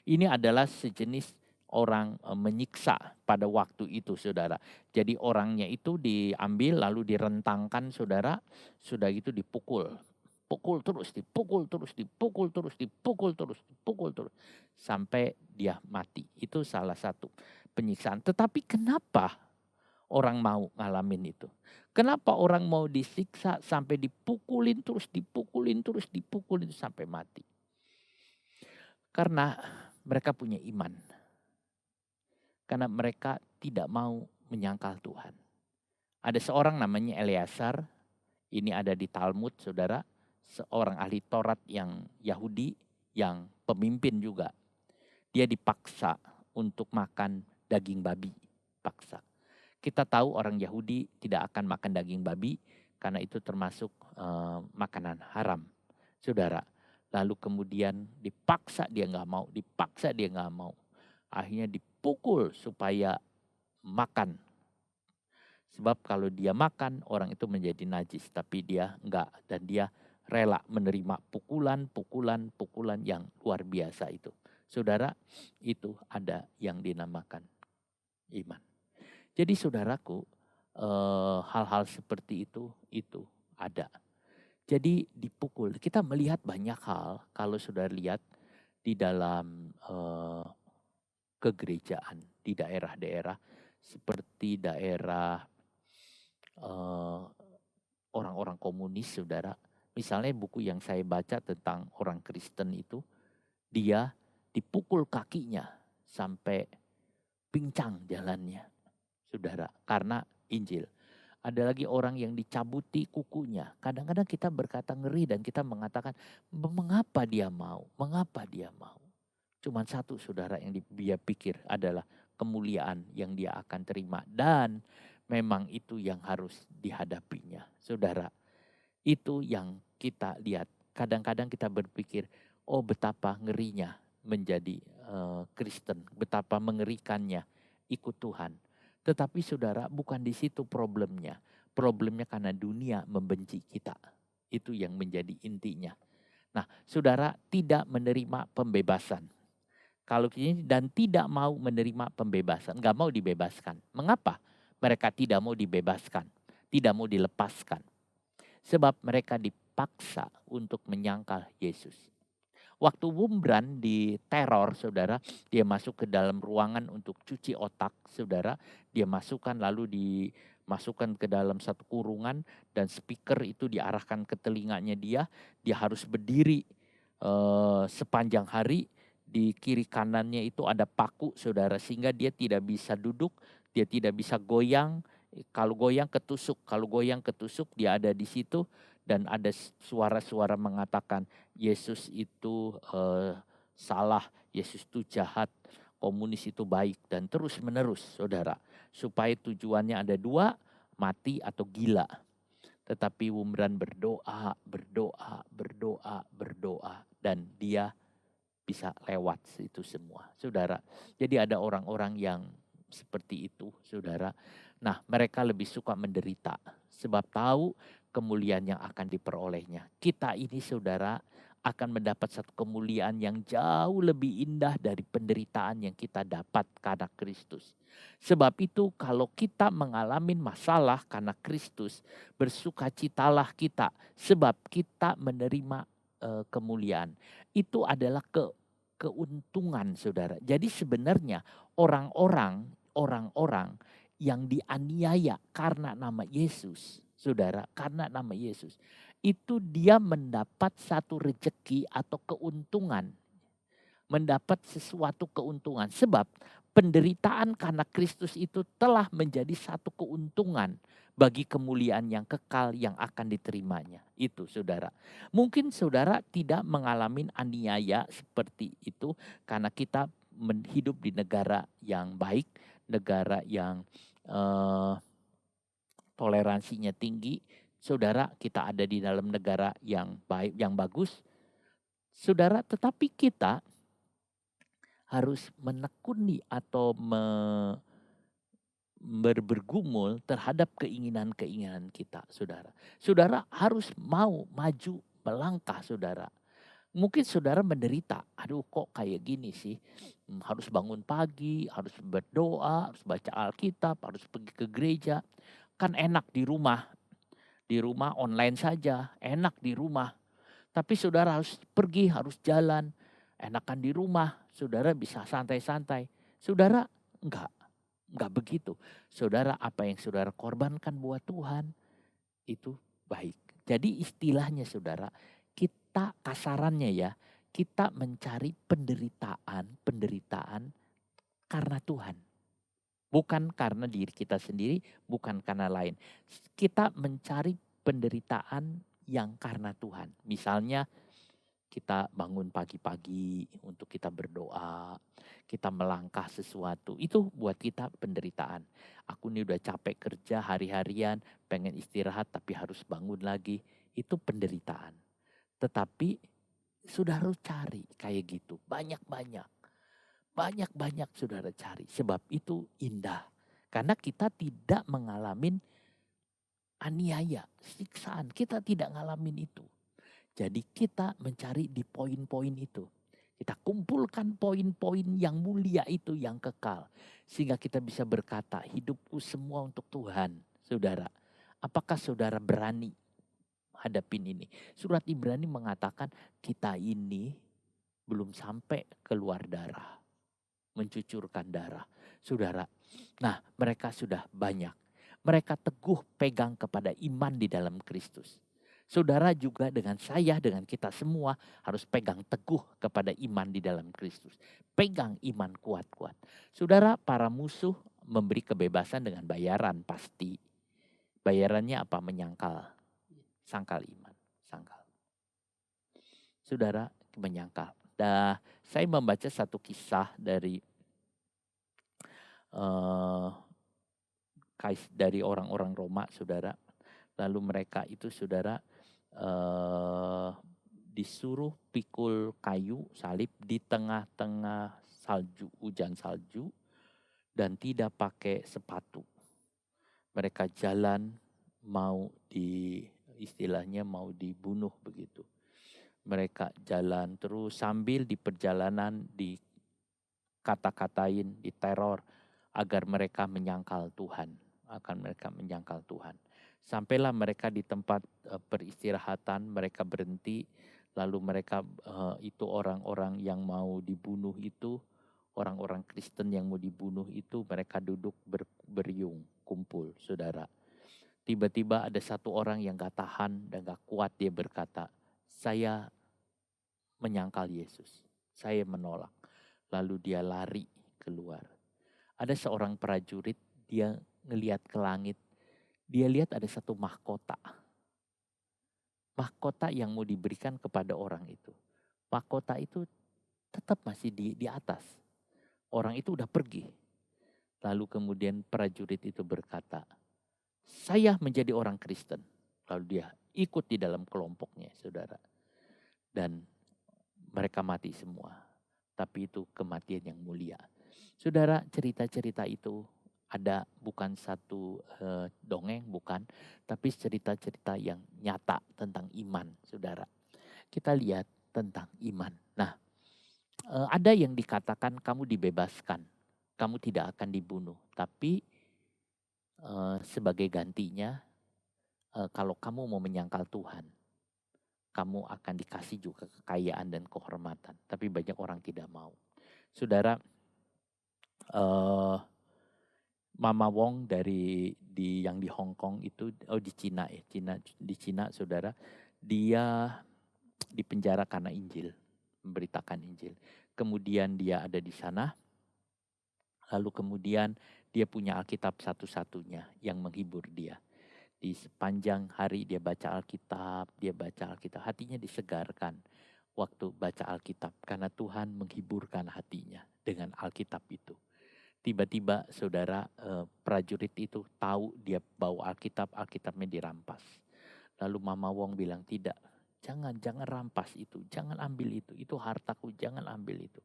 ini adalah sejenis orang menyiksa pada waktu itu, saudara. Jadi orangnya itu diambil lalu direntangkan, saudara. Sudah itu dipukul. Pukul terus, dipukul terus, dipukul terus, dipukul terus, dipukul terus. Sampai dia mati. Itu salah satu penyiksaan. Tetapi kenapa orang mau ngalamin itu? Kenapa orang mau disiksa sampai dipukulin terus, dipukulin terus, dipukulin sampai mati? Karena mereka punya iman. Karena mereka tidak mau menyangkal Tuhan. Ada seorang namanya Eleazar, ini ada di Talmud, saudara. Seorang ahli Taurat yang Yahudi, yang pemimpin juga. Dia dipaksa untuk makan daging babi, paksa. Kita tahu orang Yahudi tidak akan makan daging babi karena itu termasuk makanan haram, saudara. Lalu kemudian dipaksa dia nggak mau, dipaksa dia nggak mau. Akhirnya dipukul supaya makan. Sebab kalau dia makan orang itu menjadi najis, tapi dia enggak, dan dia rela menerima pukulan yang luar biasa itu. Saudara, itu ada yang dinamakan iman. Jadi saudaraku, hal-hal seperti itu ada. Jadi dipukul. Kita melihat banyak hal kalau saudara lihat di dalam kegerejaan di daerah-daerah seperti daerah orang-orang komunis, saudara. Misalnya buku yang saya baca tentang orang Kristen itu, dia dipukul kakinya sampai pincang jalannya, saudara, karena Injil. Ada lagi orang yang dicabuti kukunya. Kadang-kadang kita berkata ngeri dan kita mengatakan, mengapa dia mau? Mengapa dia mau? Cuman satu, saudara, yang dia pikir adalah kemuliaan yang dia akan terima. Dan memang itu yang harus dihadapinya, saudara. Itu yang kita lihat. Kadang-kadang kita berpikir, oh betapa ngerinya menjadi Kristen. Betapa mengerikannya ikut Tuhan. Tetapi saudara, bukan di situ problemnya. Problemnya karena dunia membenci kita. Itu yang menjadi intinya. Nah, saudara tidak menerima pembebasan. Kalau ini dan tidak mau menerima pembebasan, nggak mau dibebaskan. Mengapa mereka tidak mau dibebaskan, tidak mau dilepaskan? Sebab mereka dipaksa untuk menyangkal Yesus. Waktu Wurmbrand diteror, saudara, dia masuk ke dalam ruangan untuk cuci otak, saudara. Dia masukkan lalu dimasukkan ke dalam satu kurungan dan speaker itu diarahkan ke telinganya dia. Dia harus berdiri sepanjang hari. Di kiri kanannya itu ada paku, saudara, sehingga dia tidak bisa duduk, dia tidak bisa goyang. Kalau goyang ketusuk, dia ada di situ. Dan ada suara-suara mengatakan Yesus itu salah, Yesus itu jahat, komunis itu baik, dan terus menerus, saudara. Supaya tujuannya ada dua, mati atau gila. Tetapi Wurmbrand berdoa, dan dia bisa lewat itu semua, saudara. Jadi ada orang-orang yang seperti itu, saudara. Nah, mereka lebih suka menderita sebab tahu kemuliaan yang akan diperolehnya. Kita ini, saudara, akan mendapat satu kemuliaan yang jauh lebih indah dari penderitaan yang kita dapat karena Kristus. Sebab itu kalau kita mengalami masalah karena Kristus, bersukacitalah kita sebab kita menerima kemuliaan. Itu adalah keuntungan, saudara. Jadi sebenarnya orang-orang yang dianiaya karena nama Yesus, saudara, karena nama Yesus, itu dia mendapat satu rejeki atau keuntungan. Mendapat sesuatu keuntungan. Sebab penderitaan karena Kristus itu telah menjadi satu keuntungan bagi kemuliaan yang kekal yang akan diterimanya. Itu, saudara. Mungkin saudara tidak mengalami aniaya seperti itu karena kita hidup di negara yang baik, negara yang toleransinya tinggi. Saudara, kita ada di dalam negara yang baik, yang bagus. Saudara, tetapi kita harus menekuni atau bergumul terhadap keinginan-keinginan kita, saudara. Saudara harus mau maju melangkah, saudara. Mungkin saudara menderita, aduh kok kayak gini sih. Harus bangun pagi, harus berdoa, harus baca Alkitab, harus pergi ke gereja. Kan enak di rumah online saja, enak di rumah. Tapi saudara harus pergi, harus jalan. Enakan di rumah, saudara bisa santai-santai. Saudara enggak begitu. Saudara, apa yang saudara korbankan buat Tuhan itu baik. Jadi istilahnya, saudara, kita kasarannya ya, kita mencari penderitaan karena Tuhan. Bukan karena diri kita sendiri, bukan karena lain. Kita mencari penderitaan yang karena Tuhan. Misalnya kita bangun pagi-pagi untuk kita berdoa, kita melangkah sesuatu, itu buat kita penderitaan. Aku ini udah capek kerja hari-harian, pengen istirahat tapi harus bangun lagi, itu penderitaan. Tetapi saudara cari kayak gitu, banyak-banyak saudara cari, sebab itu indah. Karena kita tidak mengalami aniaya, siksaan, kita tidak ngalamin itu. Jadi kita mencari di poin-poin itu. Kita kumpulkan poin-poin yang mulia itu, yang kekal. Sehingga kita bisa berkata, hidupku semua untuk Tuhan. Saudara, apakah saudara berani hadapin ini? Surat Ibrani mengatakan kita ini belum sampai keluar darah. Mencucurkan darah. Saudara, nah mereka sudah banyak. Mereka teguh pegang kepada iman di dalam Kristus. Saudara juga dengan saya, dengan kita semua harus pegang teguh kepada iman di dalam Kristus. Pegang iman kuat-kuat. Saudara, para musuh memberi kebebasan dengan bayaran pasti. Bayarannya apa? Menyangkal. Sangkal iman. Sangkal. Saudara, menyangkal. Saya membaca satu kisah dari orang-orang Roma, saudara. Lalu mereka itu, saudara, disuruh pikul kayu salib di tengah-tengah salju, hujan salju, dan tidak pakai sepatu. Mereka jalan istilahnya mau dibunuh begitu. Mereka jalan terus sambil di perjalanan dikata-katain, diteror agar mereka menyangkal Tuhan. Sampailah mereka di tempat peristirahatan, mereka berhenti. Lalu mereka itu orang-orang yang mau dibunuh itu, orang-orang Kristen yang mau dibunuh itu, mereka duduk beriung, kumpul, saudara. Tiba-tiba ada satu orang yang gak tahan dan gak kuat, dia berkata, saya menyangkal Yesus, saya menolak. Lalu dia lari keluar. Ada seorang prajurit, dia ngelihat ke langit. Dia lihat ada satu mahkota. Mahkota yang mau diberikan kepada orang itu. Mahkota itu tetap masih di atas. Orang itu udah pergi. Lalu kemudian prajurit itu berkata, saya menjadi orang Kristen. Lalu dia ikut di dalam kelompoknya, saudara. Dan mereka mati semua. Tapi itu kematian yang mulia. Saudara, cerita-cerita itu ada bukan satu dongeng, bukan. Tapi cerita-cerita yang nyata tentang iman, saudara. Kita lihat tentang iman. Nah, ada yang dikatakan kamu dibebaskan. Kamu tidak akan dibunuh. Tapi sebagai gantinya, kalau kamu mau menyangkal Tuhan, kamu akan dikasih juga kekayaan dan kehormatan. Tapi banyak orang tidak mau. Saudara, Mama Wong yang di Hong Kong itu, di Cina ya, di Cina saudara, dia dipenjara karena Injil, memberitakan Injil. Kemudian dia ada di sana, lalu kemudian dia punya Alkitab satu-satunya yang menghibur dia. Di sepanjang hari dia baca Alkitab, hatinya disegarkan waktu baca Alkitab. Karena Tuhan menghiburkan hatinya dengan Alkitab itu. Tiba-tiba saudara, prajurit itu tahu dia bawa Alkitabnya dirampas. Lalu Mama Wong bilang, tidak, jangan rampas itu, jangan ambil itu hartaku, jangan ambil itu.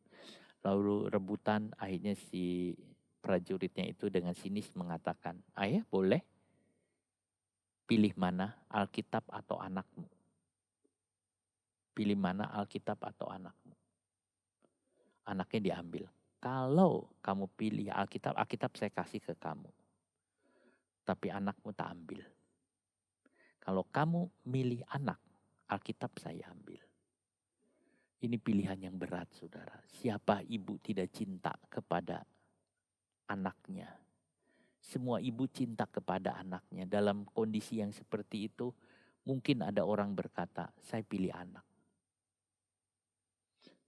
Lalu rebutan, akhirnya si prajuritnya itu dengan sinis mengatakan, ayah boleh? Pilih mana, Alkitab atau anakmu? Pilih mana, Alkitab atau anakmu? Anaknya diambil. Kalau kamu pilih Alkitab saya kasih ke kamu. Tapi anakmu tak ambil. Kalau kamu milih anak, Alkitab saya ambil. Ini pilihan yang berat, saudara. Siapa ibu tidak cinta kepada anaknya? Semua ibu cinta kepada anaknya. Dalam kondisi yang seperti itu, mungkin ada orang berkata, saya pilih anak.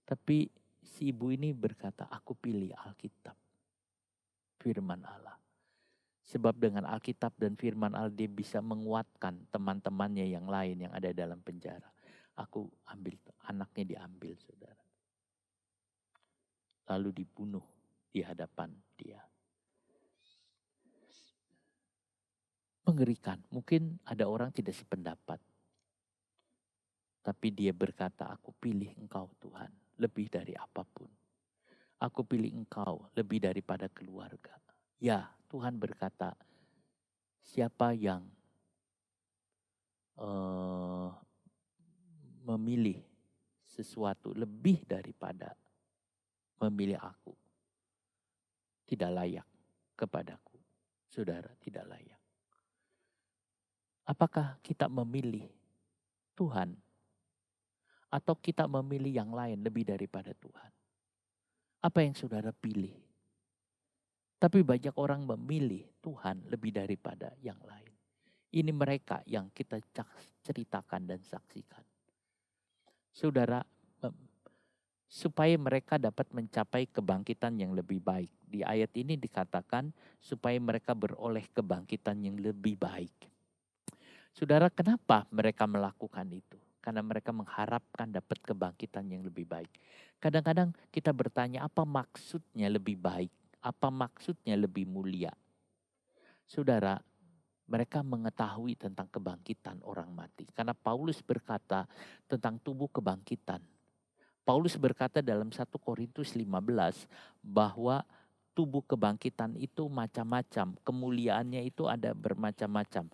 Tapi si ibu ini berkata, aku pilih Alkitab, firman Allah. Sebab dengan Alkitab dan firman Allah dia bisa menguatkan teman-temannya yang lain yang ada dalam penjara. Aku ambil, anaknya diambil, saudara. Lalu dibunuh di hadapan dia. Mengerikan. Mungkin ada orang tidak sependapat. Tapi dia berkata, aku pilih engkau Tuhan lebih dari apapun. Aku pilih engkau lebih daripada keluarga. Ya, Tuhan berkata, siapa yang memilih sesuatu lebih daripada memilih aku, tidak layak kepadaku. Saudara, tidak layak. Apakah kita memilih Tuhan? Atau kita memilih yang lain lebih daripada Tuhan? Apa yang saudara pilih? Tapi banyak orang memilih Tuhan lebih daripada yang lain. Ini mereka yang kita ceritakan dan saksikan. Saudara, supaya mereka dapat mencapai kebangkitan yang lebih baik. Di ayat ini dikatakan supaya mereka beroleh kebangkitan yang lebih baik. Saudara, kenapa mereka melakukan itu? Karena mereka mengharapkan dapat kebangkitan yang lebih baik. Kadang-kadang kita bertanya, apa maksudnya lebih baik? Apa maksudnya lebih mulia? Saudara, mereka mengetahui tentang kebangkitan orang mati. Karena Paulus berkata tentang tubuh kebangkitan. Paulus berkata dalam 1 Korintus 15 bahwa tubuh kebangkitan itu macam-macam. Kemuliaannya itu ada bermacam-macam.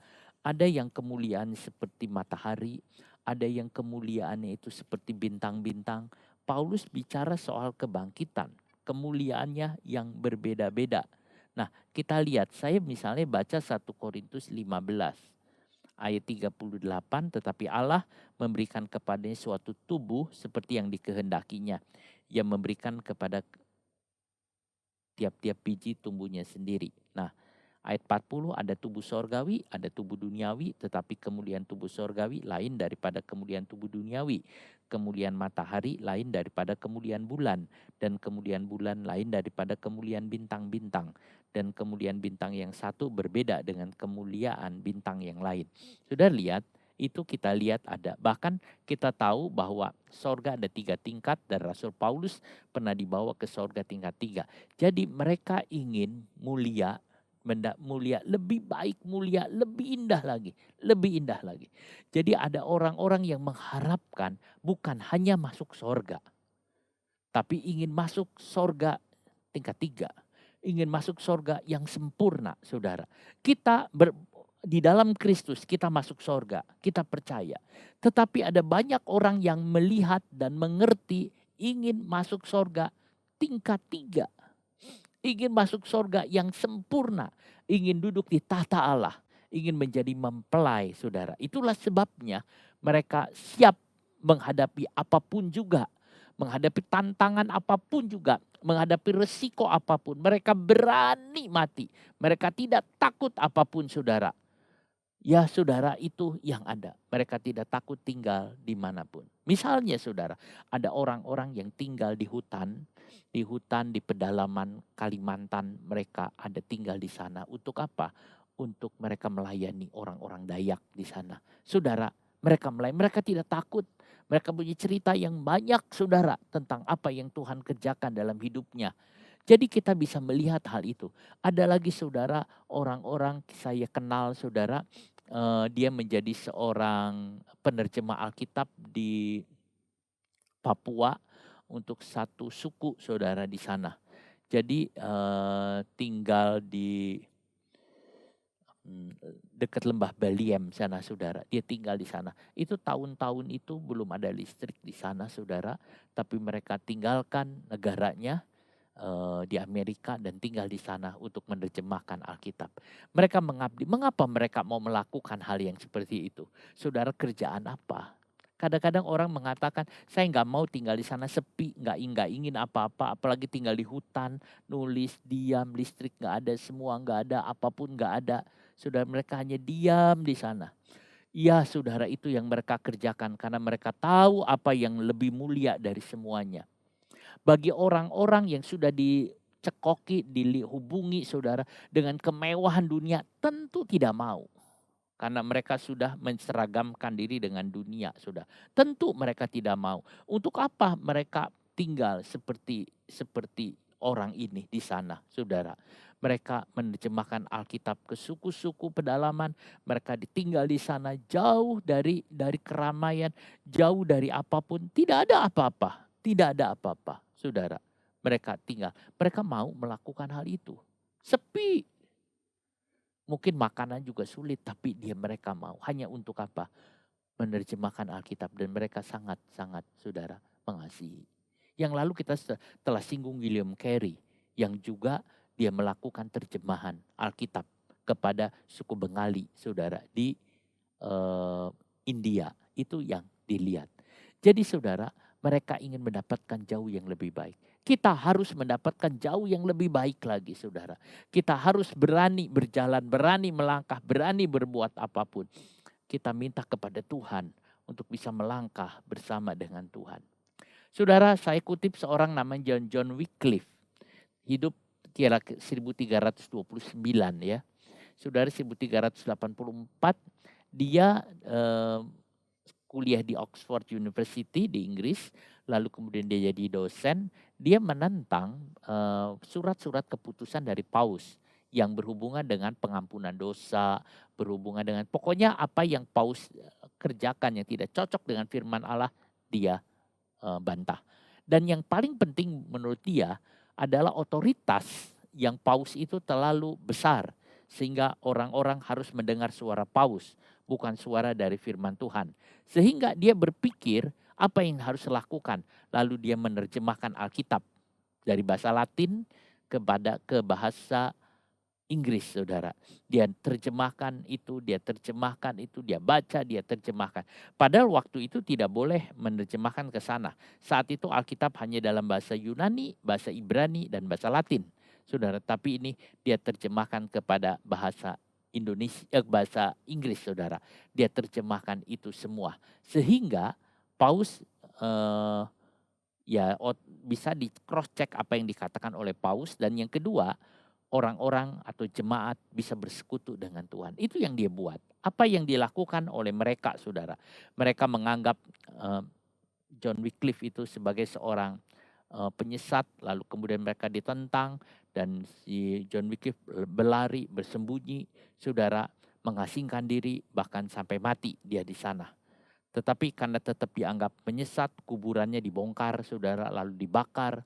Ada yang kemuliaan seperti matahari, ada yang kemuliaannya itu seperti bintang-bintang. Paulus bicara soal kebangkitan, kemuliaannya yang berbeda-beda. Nah, kita lihat, saya misalnya baca 1 Korintus 15 ayat 38, tetapi Allah memberikan kepadanya suatu tubuh seperti yang dikehendakinya. Ia memberikan kepada tiap-tiap biji tumbuhnya sendiri. Nah, Ayat 40, ada tubuh sorgawi, ada tubuh duniawi, tetapi kemuliaan tubuh sorgawi lain daripada kemuliaan tubuh duniawi. Kemuliaan matahari lain daripada kemuliaan bulan, dan kemuliaan bulan lain daripada kemuliaan bintang-bintang. Dan kemuliaan bintang yang satu berbeda dengan kemuliaan bintang yang lain. Sudah lihat, itu kita lihat ada. Bahkan kita tahu bahwa sorga ada 3 tingkat, dan Rasul Paulus pernah dibawa ke sorga tingkat 3. Jadi mereka ingin mulia, mulia, lebih baik, mulia, lebih indah lagi, lebih indah lagi. Jadi ada orang-orang yang mengharapkan bukan hanya masuk sorga, tapi ingin masuk sorga tingkat 3. Ingin masuk sorga yang sempurna, saudara. Kita di dalam Kristus kita masuk sorga, kita percaya. Tetapi ada banyak orang yang melihat dan mengerti ingin masuk sorga tingkat 3. Ingin masuk sorga yang sempurna, ingin duduk di tahta Allah, ingin menjadi mempelai, saudara. Itulah sebabnya mereka siap menghadapi apapun juga, menghadapi tantangan apapun juga, menghadapi resiko apapun. Mereka berani mati, mereka tidak takut apapun, saudara. Ya saudara, itu yang ada. Mereka tidak takut tinggal dimanapun. Misalnya saudara, ada orang-orang yang tinggal di hutan di pedalaman Kalimantan. Mereka ada tinggal di sana. Untuk apa? Untuk mereka melayani orang-orang Dayak di sana. Saudara, mereka melayani, mereka tidak takut. Mereka punya cerita yang banyak saudara tentang apa yang Tuhan kerjakan dalam hidupnya. Jadi kita bisa melihat hal itu. Ada lagi saudara, orang-orang saya kenal saudara, dia menjadi seorang penerjemah Alkitab di Papua untuk satu suku saudara di sana. Jadi tinggal di dekat lembah Baliem sana saudara. Dia tinggal di sana. Itu tahun-tahun itu belum ada listrik di sana saudara. Tapi mereka tinggalkan negaranya di Amerika dan tinggal di sana untuk menerjemahkan Alkitab. Mereka mengabdi. Mengapa mereka mau melakukan hal yang seperti itu? Saudara, kerjaan apa? Kadang-kadang orang mengatakan, saya nggak mau tinggal di sana sepi, nggak ingin apa-apa, apalagi tinggal di hutan, nulis, diam, listrik nggak ada, semua nggak ada, apapun nggak ada. Saudara, mereka hanya diam di sana. Ya saudara, itu yang mereka kerjakan karena mereka tahu apa yang lebih mulia dari semuanya. Bagi orang-orang yang sudah dicekoki, dihubungi saudara dengan kemewahan dunia, tentu tidak mau. Karena mereka sudah menseragamkan diri dengan dunia, sudah. Tentu mereka tidak mau. Untuk apa mereka tinggal seperti orang ini di sana, saudara. Mereka menerjemahkan Alkitab ke suku-suku pedalaman. Mereka ditinggal di sana jauh dari keramaian, jauh dari apapun. Tidak ada apa-apa, tidak ada apa-apa, saudara. Mereka tinggal, mereka mau melakukan hal itu. Sepi. Mungkin makanan juga sulit, tapi mereka mau. Hanya untuk apa? Menerjemahkan Alkitab. Dan mereka sangat-sangat, saudara, mengasihi. Yang lalu kita telah singgung William Carey. Yang juga dia melakukan terjemahan Alkitab kepada suku Bengali, saudara, di India. Itu yang dilihat. Jadi saudara, mereka ingin mendapatkan jauh yang lebih baik. Kita harus mendapatkan jauh yang lebih baik lagi, saudara. Kita harus berani berjalan, berani melangkah, berani berbuat apapun. Kita minta kepada Tuhan untuk bisa melangkah bersama dengan Tuhan. Saudara, saya kutip seorang namanya John Wycliffe. Hidup kira 1329 ya. Saudara, 1384 dia kuliah di Oxford University di Inggris, lalu kemudian dia jadi dosen. Dia menentang surat-surat keputusan dari Paus yang berhubungan dengan pengampunan dosa, berhubungan dengan pokoknya apa yang Paus kerjakan yang tidak cocok dengan firman Allah, dia bantah. Dan yang paling penting menurut dia adalah otoritas yang Paus itu terlalu besar sehingga orang-orang harus mendengar suara Paus, bukan suara dari firman Tuhan. Sehingga dia berpikir apa yang harus dilakukan. Lalu dia menerjemahkan Alkitab dari bahasa Latin ke bahasa Inggris, saudara. Dia terjemahkan itu, dia baca, dia terjemahkan. Padahal waktu itu tidak boleh menerjemahkan ke sana. Saat itu Alkitab hanya dalam bahasa Yunani, bahasa Ibrani, dan bahasa Latin. saudara. Tapi ini dia terjemahkan kepada bahasa Indonesia, bahasa Inggris, saudara. Dia terjemahkan itu semua. Sehingga Paus bisa di cross check apa yang dikatakan oleh Paus. Dan yang kedua, orang-orang atau jemaat bisa bersekutu dengan Tuhan. Itu yang dia buat. Apa yang dilakukan oleh mereka, saudara. Mereka menganggap John Wycliffe itu sebagai seorang penyesat, lalu kemudian mereka ditentang, dan si John Wycliffe berlari, bersembunyi, saudara, mengasingkan diri, bahkan sampai mati dia di sana. Tetapi karena tetap dianggap penyesat, kuburannya dibongkar, saudara, lalu dibakar.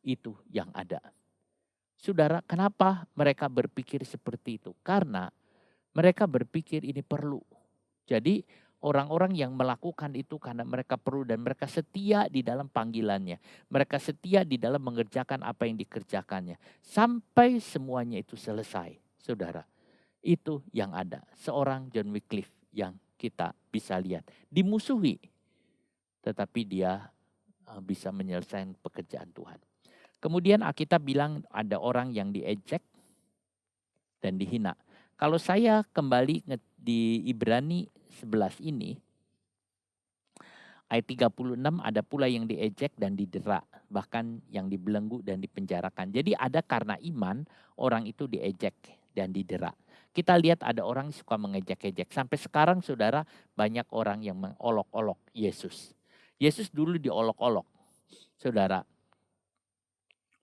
Itu yang ada. Saudara, kenapa mereka berpikir seperti itu? Karena mereka berpikir ini perlu. Jadi orang-orang yang melakukan itu karena mereka perlu dan mereka setia di dalam panggilannya. Mereka setia di dalam mengerjakan apa yang dikerjakannya. Sampai semuanya itu selesai, saudara. Itu yang ada. Seorang John Wycliffe yang kita bisa lihat. Dimusuhi, tetapi dia bisa menyelesaikan pekerjaan Tuhan. Kemudian Alkitab bilang ada orang yang diejek dan dihina. Kalau saya kembali di Ibrani 11 ini, ayat 36, ada pula yang diejek dan didera, bahkan yang dibelenggu dan dipenjarakan. Jadi ada karena iman, orang itu diejek dan didera. Kita lihat ada orang suka mengejek-ejek. Sampai sekarang, saudara, banyak orang yang mengolok-olok Yesus. Yesus dulu diolok-olok, saudara.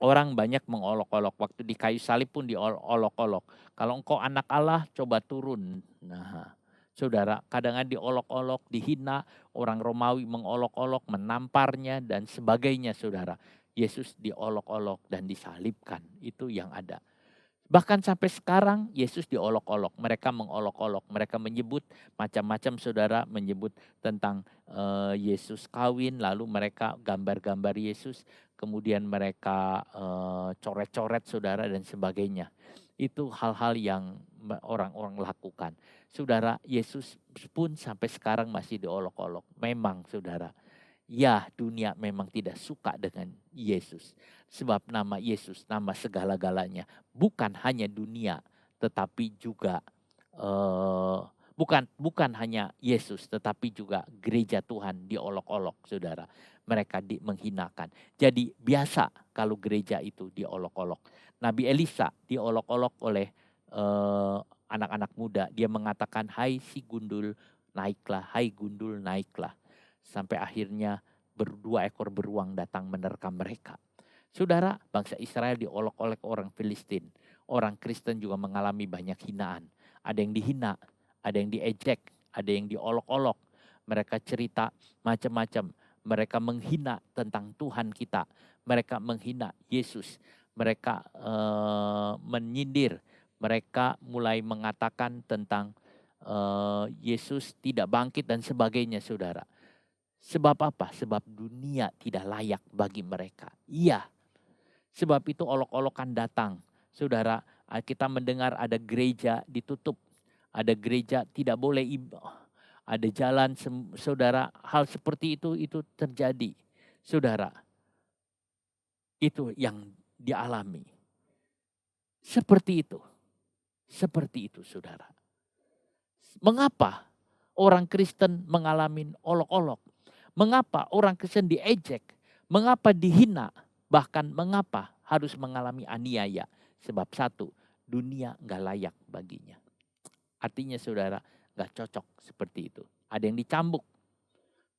Orang banyak mengolok-olok. Waktu di kayu salib pun diolok-olok. Kalau engkau anak Allah, coba turun. Nah, saudara, kadang-kadang diolok-olok, dihina. Orang Romawi mengolok-olok, menamparnya, dan sebagainya, saudara. Yesus diolok-olok dan disalibkan. Itu yang ada. Bahkan sampai sekarang Yesus diolok-olok. Mereka mengolok-olok. Mereka menyebut macam-macam, saudara. Menyebut tentang Yesus kawin. Lalu mereka gambar-gambar Yesus. Kemudian mereka coret-coret, saudara, dan sebagainya. Itu hal-hal yang orang-orang lakukan. Saudara, Yesus pun sampai sekarang masih diolok-olok. Memang, saudara. Ya, dunia memang tidak suka dengan Yesus. Sebab nama Yesus, nama segala-galanya. Bukan hanya dunia, tetapi juga bukan hanya Yesus, tetapi juga gereja Tuhan diolok-olok, saudara. Mereka menghinakan. Jadi biasa kalau gereja itu diolok-olok. Nabi Elisa diolok-olok oleh anak-anak muda. Dia mengatakan, hai si gundul naiklah, hai gundul naiklah. Sampai akhirnya 2 ekor beruang datang menerkam mereka. Saudara, bangsa Israel diolok-olok orang Filistin. Orang Kristen juga mengalami banyak hinaan. Ada yang dihina, ada yang diejek, ada yang diolok-olok. Mereka cerita macam-macam. Mereka menghina tentang Tuhan kita. Mereka menghina Yesus. Mereka menyindir. Mereka mulai mengatakan tentang Yesus tidak bangkit dan sebagainya, saudara. Sebab apa? Sebab dunia tidak layak bagi mereka. Iya. Sebab itu olok-olokan datang. Saudara, kita mendengar ada gereja ditutup. Ada gereja tidak boleh ada jalan, saudara. Hal seperti itu terjadi. Saudara, itu yang dialami. Seperti itu. Seperti itu, saudara. Mengapa orang Kristen mengalami olok-olok? Mengapa orang Kristen diejek? Mengapa dihina? Bahkan mengapa harus mengalami aniaya? Sebab satu, dunia gak layak baginya. Artinya, saudara, gak cocok seperti itu. Ada yang dicambuk.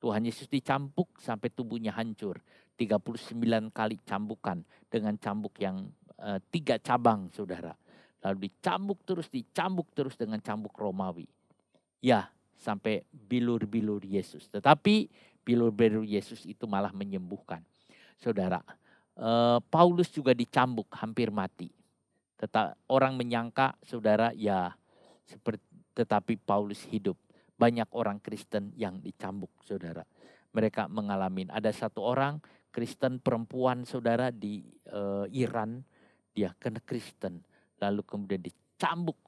Tuhan Yesus dicambuk sampai tubuhnya hancur. 39 kali cambukan dengan cambuk yang 3 cabang, saudara. Lalu dicambuk terus dengan cambuk Romawi. Ya, sampai bilur-bilur Yesus. Tetapi bilur-bilur Yesus itu malah menyembuhkan. Saudara, Paulus juga dicambuk hampir mati. Orang menyangka, saudara, ya tetapi Paulus hidup. Banyak orang Kristen yang dicambuk, saudara. Mereka mengalami. Ada satu orang Kristen perempuan, saudara, di Iran. Dia kena Kristen. Lalu kemudian dicambuk.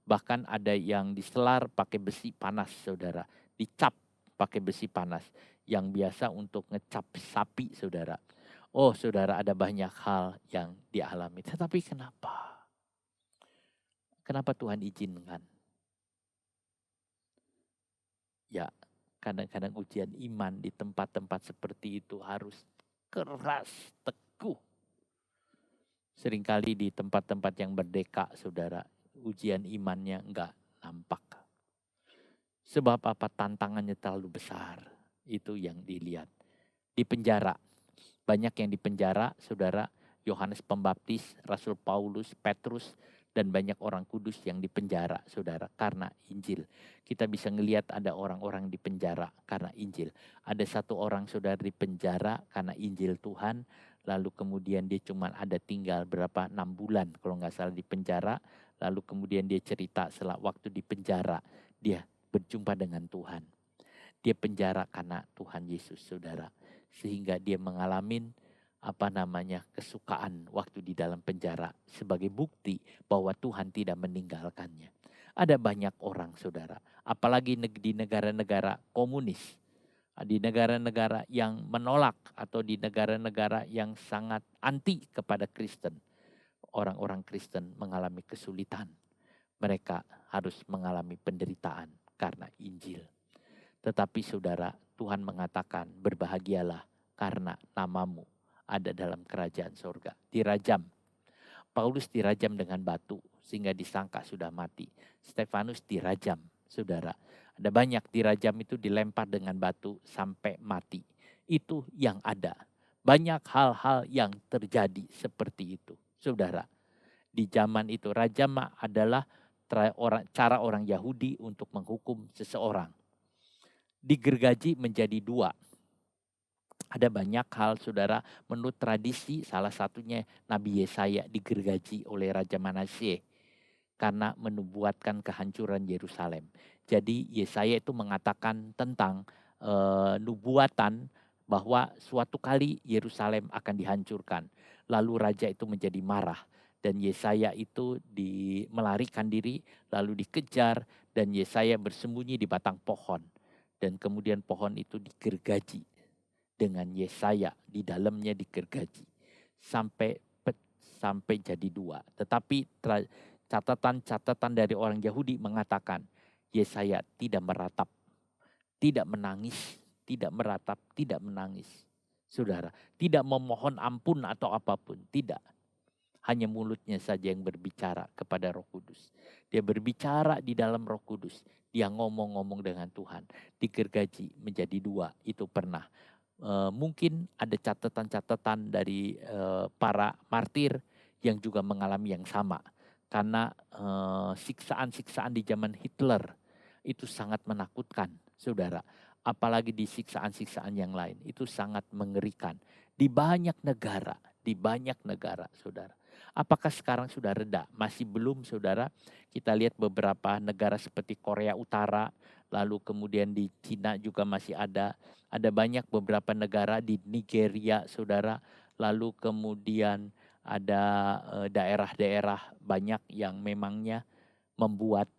Bahkan ada yang diselar pakai besi panas, saudara. Dicap pakai besi panas. Yang biasa untuk ngecap sapi, saudara. Oh saudara, ada banyak hal yang dialami. Tetapi kenapa? Kenapa Tuhan izinkan? Ya, kadang-kadang ujian iman di tempat-tempat seperti itu harus keras, teguh. Seringkali di tempat-tempat yang merdeka, saudara, ujian imannya enggak nampak. Sebab apa? Tantangannya terlalu besar. Itu yang dilihat. Di penjara. Banyak yang di penjara, saudara. Yohanes Pembaptis, Rasul Paulus, Petrus, dan banyak orang kudus yang di penjara, saudara, karena Injil. Kita bisa ngelihat ada orang-orang di penjara karena Injil. Ada satu orang, saudara, di penjara karena Injil Tuhan. Lalu kemudian dia cuma ada tinggal 6 bulan kalau nggak salah di penjara. Lalu kemudian dia cerita setelah waktu di penjara dia berjumpa dengan Tuhan. Dia penjara karena Tuhan Yesus, saudara. Sehingga dia mengalami kesukaan waktu di dalam penjara sebagai bukti bahwa Tuhan tidak meninggalkannya. Ada banyak orang, saudara, apalagi di negara-negara komunis, di negara-negara yang menolak atau di negara-negara yang sangat anti kepada Kristen. Orang-orang Kristen mengalami kesulitan. Mereka harus mengalami penderitaan karena Injil. Tetapi saudara, Tuhan mengatakan berbahagialah karena namamu ada dalam kerajaan surga. Dirajam. Paulus dirajam dengan batu sehingga disangka sudah mati. Stefanus dirajam, saudara. Ada banyak dirajam itu dilempar dengan batu sampai mati. Itu yang ada. Banyak hal-hal yang terjadi seperti itu, saudara. Di zaman itu rajam adalah cara orang Yahudi untuk menghukum seseorang. Digergaji menjadi 2. Ada banyak hal, saudara, menurut tradisi salah satunya Nabi Yesaya digergaji oleh Raja Manasye karena menubuatkan kehancuran Yerusalem. Jadi Yesaya itu mengatakan tentang nubuatan bahwa suatu kali Yerusalem akan dihancurkan. Lalu raja itu menjadi marah dan Yesaya itu melarikan diri lalu dikejar dan Yesaya bersembunyi di batang pohon. Dan kemudian pohon itu digergaji dengan Yesaya di dalamnya digergaji sampai jadi 2. Tetapi catatan dari orang Yahudi mengatakan Yesaya tidak meratap, tidak menangis, tidak meratap, tidak menangis. Saudara, tidak memohon ampun atau apapun, tidak. Hanya mulutnya saja yang berbicara kepada Roh Kudus. Dia berbicara di dalam Roh Kudus. Dia ngomong-ngomong dengan Tuhan. Digergaji menjadi 2. Itu pernah. Mungkin ada catatan-catatan dari para martir yang juga mengalami yang sama. Karena siksaan-siksaan di zaman Hitler itu sangat menakutkan, saudara. Apalagi di siksaan-siksaan yang lain. Itu sangat mengerikan. Di banyak negara, saudara. Apakah sekarang sudah reda? Masih belum, saudara. Kita lihat beberapa negara seperti Korea Utara, lalu kemudian di Cina juga masih ada. Ada banyak beberapa negara di Nigeria, saudara. Lalu kemudian ada daerah-daerah banyak yang memangnya membuat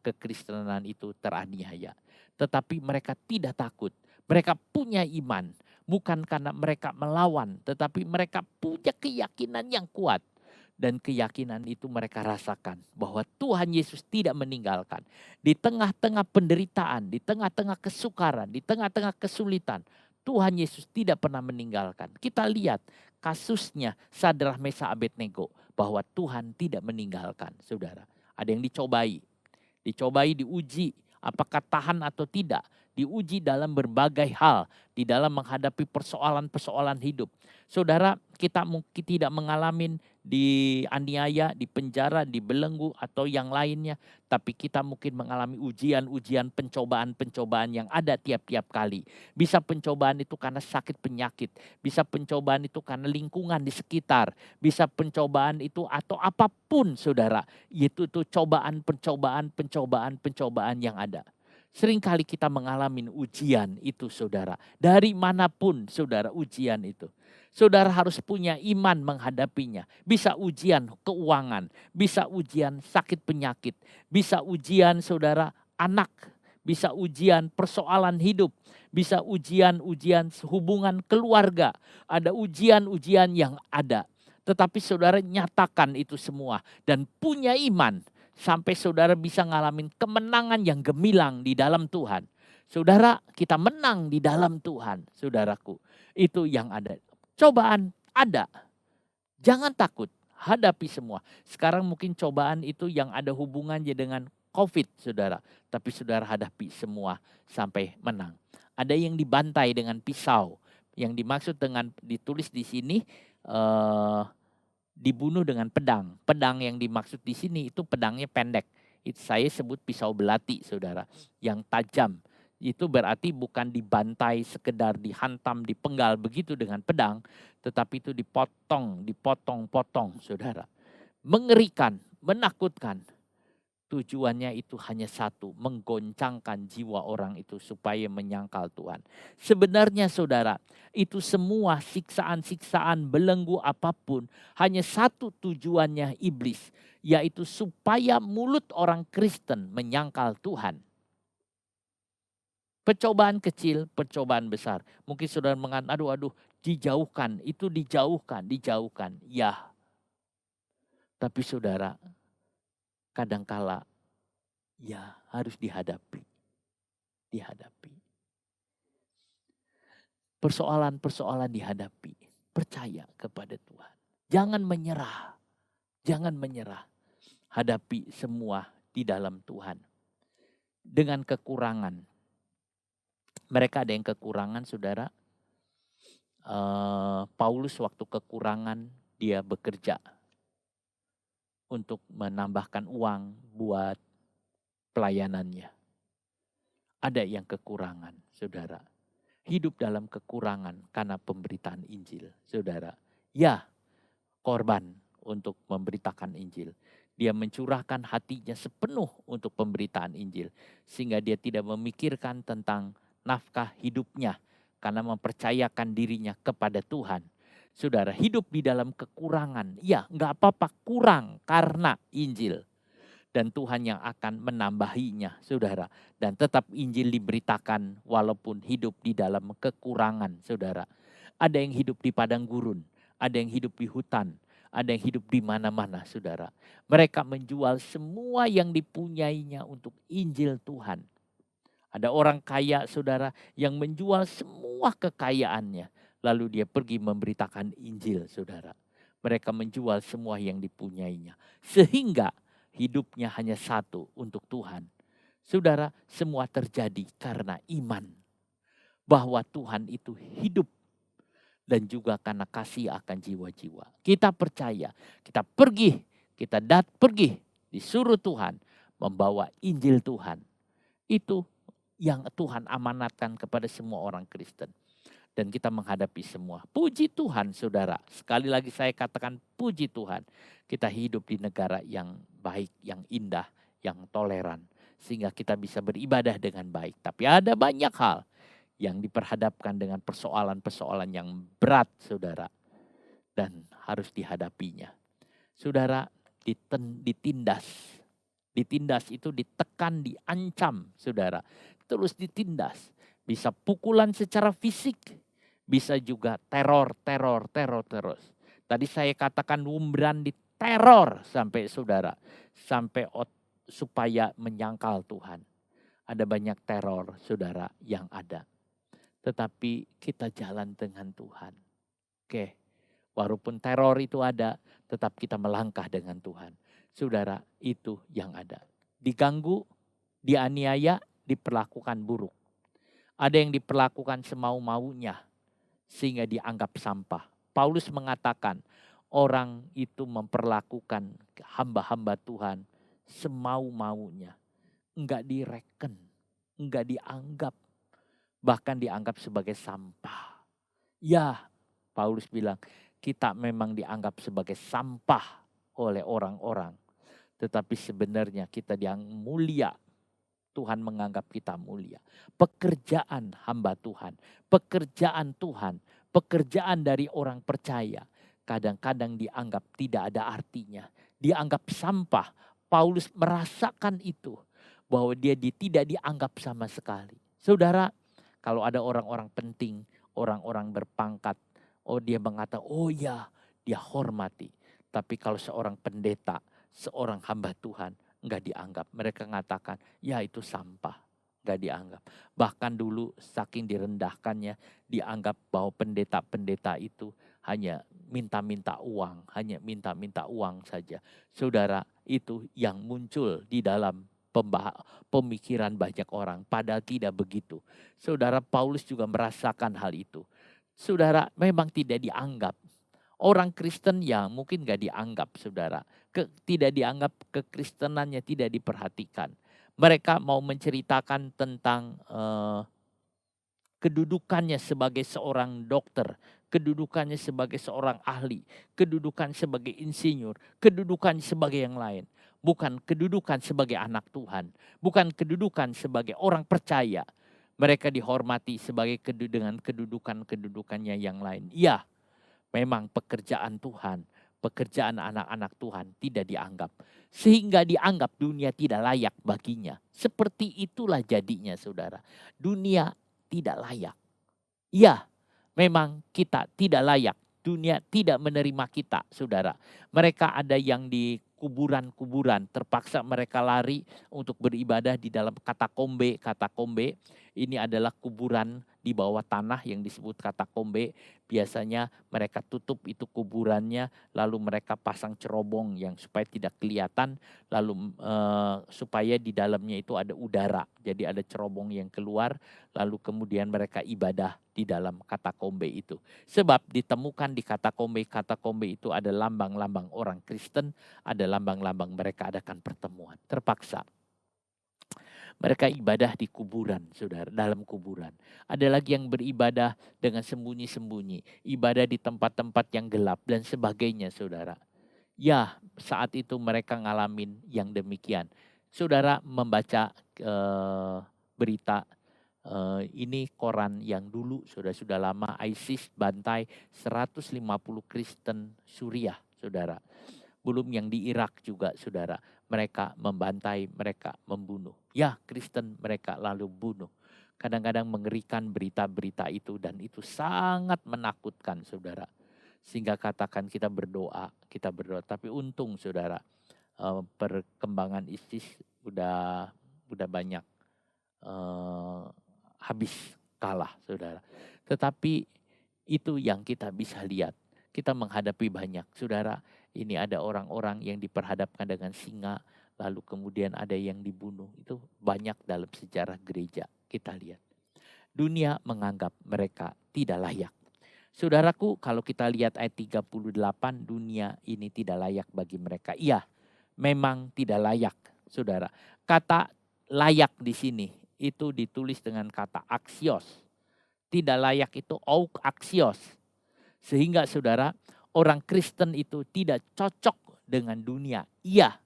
kekristenan itu teraniaya. Tetapi mereka tidak takut. Mereka punya iman. Bukan karena mereka melawan, tetapi mereka punya keyakinan yang kuat. Dan keyakinan itu mereka rasakan bahwa Tuhan Yesus tidak meninggalkan. Di tengah-tengah penderitaan, di tengah-tengah kesukaran, di tengah-tengah kesulitan, Tuhan Yesus tidak pernah meninggalkan. Kita lihat kasusnya Sadrah, Mesah, Abednego bahwa Tuhan tidak meninggalkan, saudara. Ada yang dicobai, diuji, apakah tahan atau tidak. Diuji dalam berbagai hal, di dalam menghadapi persoalan-persoalan hidup. Saudara, kita mungkin tidak mengalami dianiaya, di penjara, dibelenggu atau yang lainnya. Tapi kita mungkin mengalami ujian-ujian, pencobaan-pencobaan yang ada tiap-tiap kali. Bisa pencobaan itu karena sakit penyakit. Bisa pencobaan itu karena lingkungan di sekitar. Bisa pencobaan itu atau apapun, saudara. Itu cobaan yang ada. Seringkali kita mengalami ujian itu, saudara. Dari manapun, saudara, ujian itu. Saudara harus punya iman menghadapinya. Bisa ujian keuangan, bisa ujian sakit penyakit, bisa ujian, saudara, anak, bisa ujian persoalan hidup, bisa ujian-ujian hubungan keluarga, ada ujian-ujian yang ada. Tetapi saudara nyatakan itu semua dan punya iman sampai saudara bisa ngalamin kemenangan yang gemilang di dalam Tuhan. Saudara, kita menang di dalam Tuhan, saudaraku. Itu yang ada. Cobaan ada. Jangan takut, hadapi semua. Sekarang mungkin cobaan itu yang ada hubungannya dengan COVID, saudara. Tapi saudara hadapi semua sampai menang. Ada yang dibantai dengan pisau. Yang dimaksud dengan ditulis di sini dibunuh dengan pedang. Pedang yang dimaksud di sini itu pedangnya pendek. Itu saya sebut pisau belati, saudara, yang tajam. Itu berarti bukan dibantai, sekedar dihantam, dipenggal begitu dengan pedang, tetapi itu dipotong-potong, saudara. Mengerikan, menakutkan. Tujuannya itu hanya satu, menggoncangkan jiwa orang itu supaya menyangkal Tuhan. Sebenarnya saudara, itu semua siksaan-siksaan, belenggu apapun, hanya satu tujuannya iblis, yaitu supaya mulut orang Kristen menyangkal Tuhan. Percobaan kecil, percobaan besar. Mungkin saudara mengatakan, aduh, dijauhkan, itu dijauhkan. Ya, tapi saudara, kadangkala ya harus dihadapi. Persoalan-persoalan dihadapi. Percaya kepada Tuhan. Jangan menyerah. Hadapi semua di dalam Tuhan. Dengan kekurangan. Mereka ada yang kekurangan, saudara. Paulus waktu kekurangan dia bekerja untuk menambahkan uang buat pelayanannya. Ada yang kekurangan, saudara. Hidup dalam kekurangan karena pemberitaan Injil, saudara. Ya, korban untuk memberitakan Injil. Dia mencurahkan hatinya sepenuh untuk pemberitaan Injil. Sehingga dia tidak memikirkan tentang nafkah hidupnya karena mempercayakan dirinya kepada Tuhan. Saudara, hidup di dalam kekurangan. Ya, enggak apa-apa, kurang karena Injil. Dan Tuhan yang akan menambahinya, saudara. Dan tetap Injil diberitakan walaupun hidup di dalam kekurangan, saudara. Ada yang hidup di padang gurun, ada yang hidup di hutan, ada yang hidup di mana-mana, saudara. Mereka menjual semua yang dipunyainya untuk Injil Tuhan. Ada orang kaya, saudara, yang menjual semua kekayaannya. Lalu dia pergi memberitakan Injil, saudara. Mereka menjual semua yang dipunyainya. Sehingga hidupnya hanya satu untuk Tuhan. Saudara, semua terjadi karena iman. Bahwa Tuhan itu hidup. Dan juga karena kasih akan jiwa-jiwa. Kita percaya, kita pergi, disuruh Tuhan membawa Injil Tuhan. Itu yang Tuhan amanatkan kepada semua orang Kristen. Dan kita menghadapi semua. Puji Tuhan, saudara. Sekali lagi saya katakan puji Tuhan. Kita hidup di negara yang baik, yang indah, yang toleran. Sehingga kita bisa beribadah dengan baik. Tapi ada banyak hal yang diperhadapkan dengan persoalan-persoalan yang berat, saudara. Dan harus dihadapinya. Saudara, ditindas. Ditindas itu ditekan, diancam, saudara. Terus ditindas. Bisa pukulan secara fisik. Bisa juga teror. Tadi saya katakan Wumbran diteror sampai saudara. Sampai supaya menyangkal Tuhan. Ada banyak teror, saudara, yang ada. Tetapi kita jalan dengan Tuhan. Oke. Walaupun teror itu ada, tetap kita melangkah dengan Tuhan. Saudara, itu yang ada. Diganggu, dianiaya, diperlakukan buruk. Ada yang diperlakukan semau-maunya sehingga dianggap sampah. Paulus mengatakan orang itu memperlakukan hamba-hamba Tuhan semau-maunya. Enggak direken, enggak dianggap, bahkan dianggap sebagai sampah. Ya, Paulus bilang kita memang dianggap sebagai sampah oleh orang-orang. Tetapi sebenarnya kita yang mulia. Tuhan menganggap kita mulia. Pekerjaan hamba Tuhan, pekerjaan Tuhan, pekerjaan dari orang percaya. Kadang-kadang dianggap tidak ada artinya. Dianggap sampah. Paulus merasakan itu. Bahwa dia tidak dianggap sama sekali. Saudara, Kalau ada orang-orang penting, orang-orang berpangkat, oh dia mengatakan, oh ya, dia hormati. Tapi kalau seorang pendeta, seorang hamba Tuhan, enggak dianggap. Mereka mengatakan, ya itu sampah, enggak dianggap. Bahkan dulu saking direndahkannya, dianggap bahwa pendeta-pendeta itu hanya minta-minta uang, hanya minta-minta uang saja. Saudara, itu yang muncul di dalam pemikiran banyak orang, padahal tidak begitu. Saudara, Paulus juga merasakan hal itu. Saudara, memang tidak dianggap. Orang Kristen ya mungkin gak dianggap, saudara. Tidak dianggap, kekristenannya tidak diperhatikan. Mereka mau menceritakan tentang kedudukannya sebagai seorang dokter, kedudukannya sebagai seorang ahli, kedudukan sebagai insinyur, kedudukan sebagai yang lain. Bukan kedudukan sebagai anak Tuhan, bukan kedudukan sebagai orang percaya. Mereka dihormati sebagai dengan kedudukannya yang lain. Ya, memang pekerjaan Tuhan, pekerjaan anak-anak Tuhan tidak dianggap. Sehingga dianggap dunia tidak layak baginya. Seperti itulah jadinya, saudara. Dunia tidak layak. Ya, memang kita tidak layak. Dunia tidak menerima kita, saudara. Mereka ada yang di kuburan-kuburan, terpaksa mereka lari untuk beribadah di dalam katakombe. Katakombe ini adalah kuburan di bawah tanah yang disebut katakombe. Biasanya mereka tutup itu kuburannya, lalu mereka pasang cerobong yang supaya tidak kelihatan, lalu supaya di dalamnya itu ada udara. Jadi ada cerobong yang keluar, lalu kemudian mereka ibadah di dalam katakombe itu. Sebab ditemukan di katakombe itu ada lambang-lambang orang Kristen, ada lambang-lambang mereka adakan pertemuan. Terpaksa. Mereka ibadah di kuburan, saudara, dalam kuburan. Ada lagi yang beribadah dengan sembunyi-sembunyi. Ibadah di tempat-tempat yang gelap dan sebagainya, saudara. Ya, saat itu mereka ngalamin yang demikian. Saudara membaca berita, ini koran yang dulu sudah lama, ISIS bantai 150 Kristen Suriah, saudara. Belum yang di Irak juga, saudara. Mereka membantai, mereka membunuh. Ya, Kristen mereka lalu bunuh. Kadang-kadang mengerikan berita-berita itu, dan itu sangat menakutkan, saudara. Sehingga katakan kita berdoa. Tapi untung, saudara, perkembangan ISIS udah banyak habis kalah, saudara. Tetapi itu yang kita bisa lihat. Kita menghadapi banyak, saudara. Ini ada orang-orang yang diperhadapkan dengan singa, lalu kemudian ada yang dibunuh. Itu banyak dalam sejarah gereja kita lihat. Dunia menganggap mereka tidak layak. Saudaraku, kalau kita lihat ayat 38, dunia ini tidak layak bagi mereka. Iya, memang tidak layak, saudara. Kata layak di sini itu ditulis dengan kata aksios. Tidak layak itu auk aksios. Sehingga saudara, orang Kristen itu tidak cocok dengan dunia. Iya,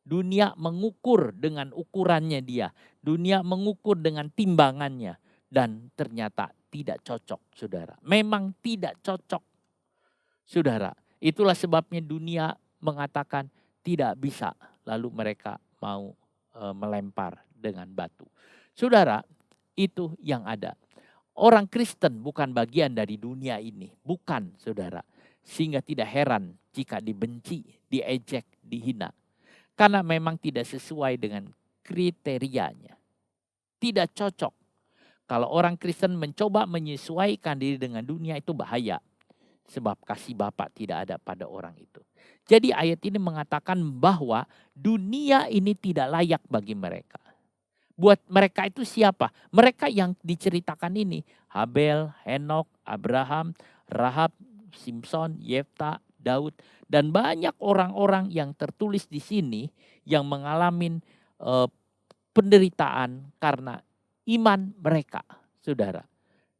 dunia mengukur dengan ukurannya dia. Dunia mengukur dengan timbangannya. Dan ternyata tidak cocok, saudara. Memang tidak cocok, saudara. Itulah sebabnya dunia mengatakan tidak bisa. Lalu mereka mau melempar dengan batu. Saudara, itu yang ada. Orang Kristen bukan bagian dari dunia ini. Bukan, saudara. Sehingga tidak heran jika dibenci, diejek, dihina. Karena memang tidak sesuai dengan kriterianya. Tidak cocok. Kalau orang Kristen mencoba menyesuaikan diri dengan dunia, itu bahaya. Sebab kasih Bapa tidak ada pada orang itu. Jadi ayat ini mengatakan bahwa dunia ini tidak layak bagi mereka. Buat mereka itu siapa? Mereka yang diceritakan ini. Habel, Henok, Abraham, Rahab, Simson, Yefta, Daud. Dan banyak orang-orang yang tertulis di sini yang mengalami penderitaan karena iman mereka, saudara.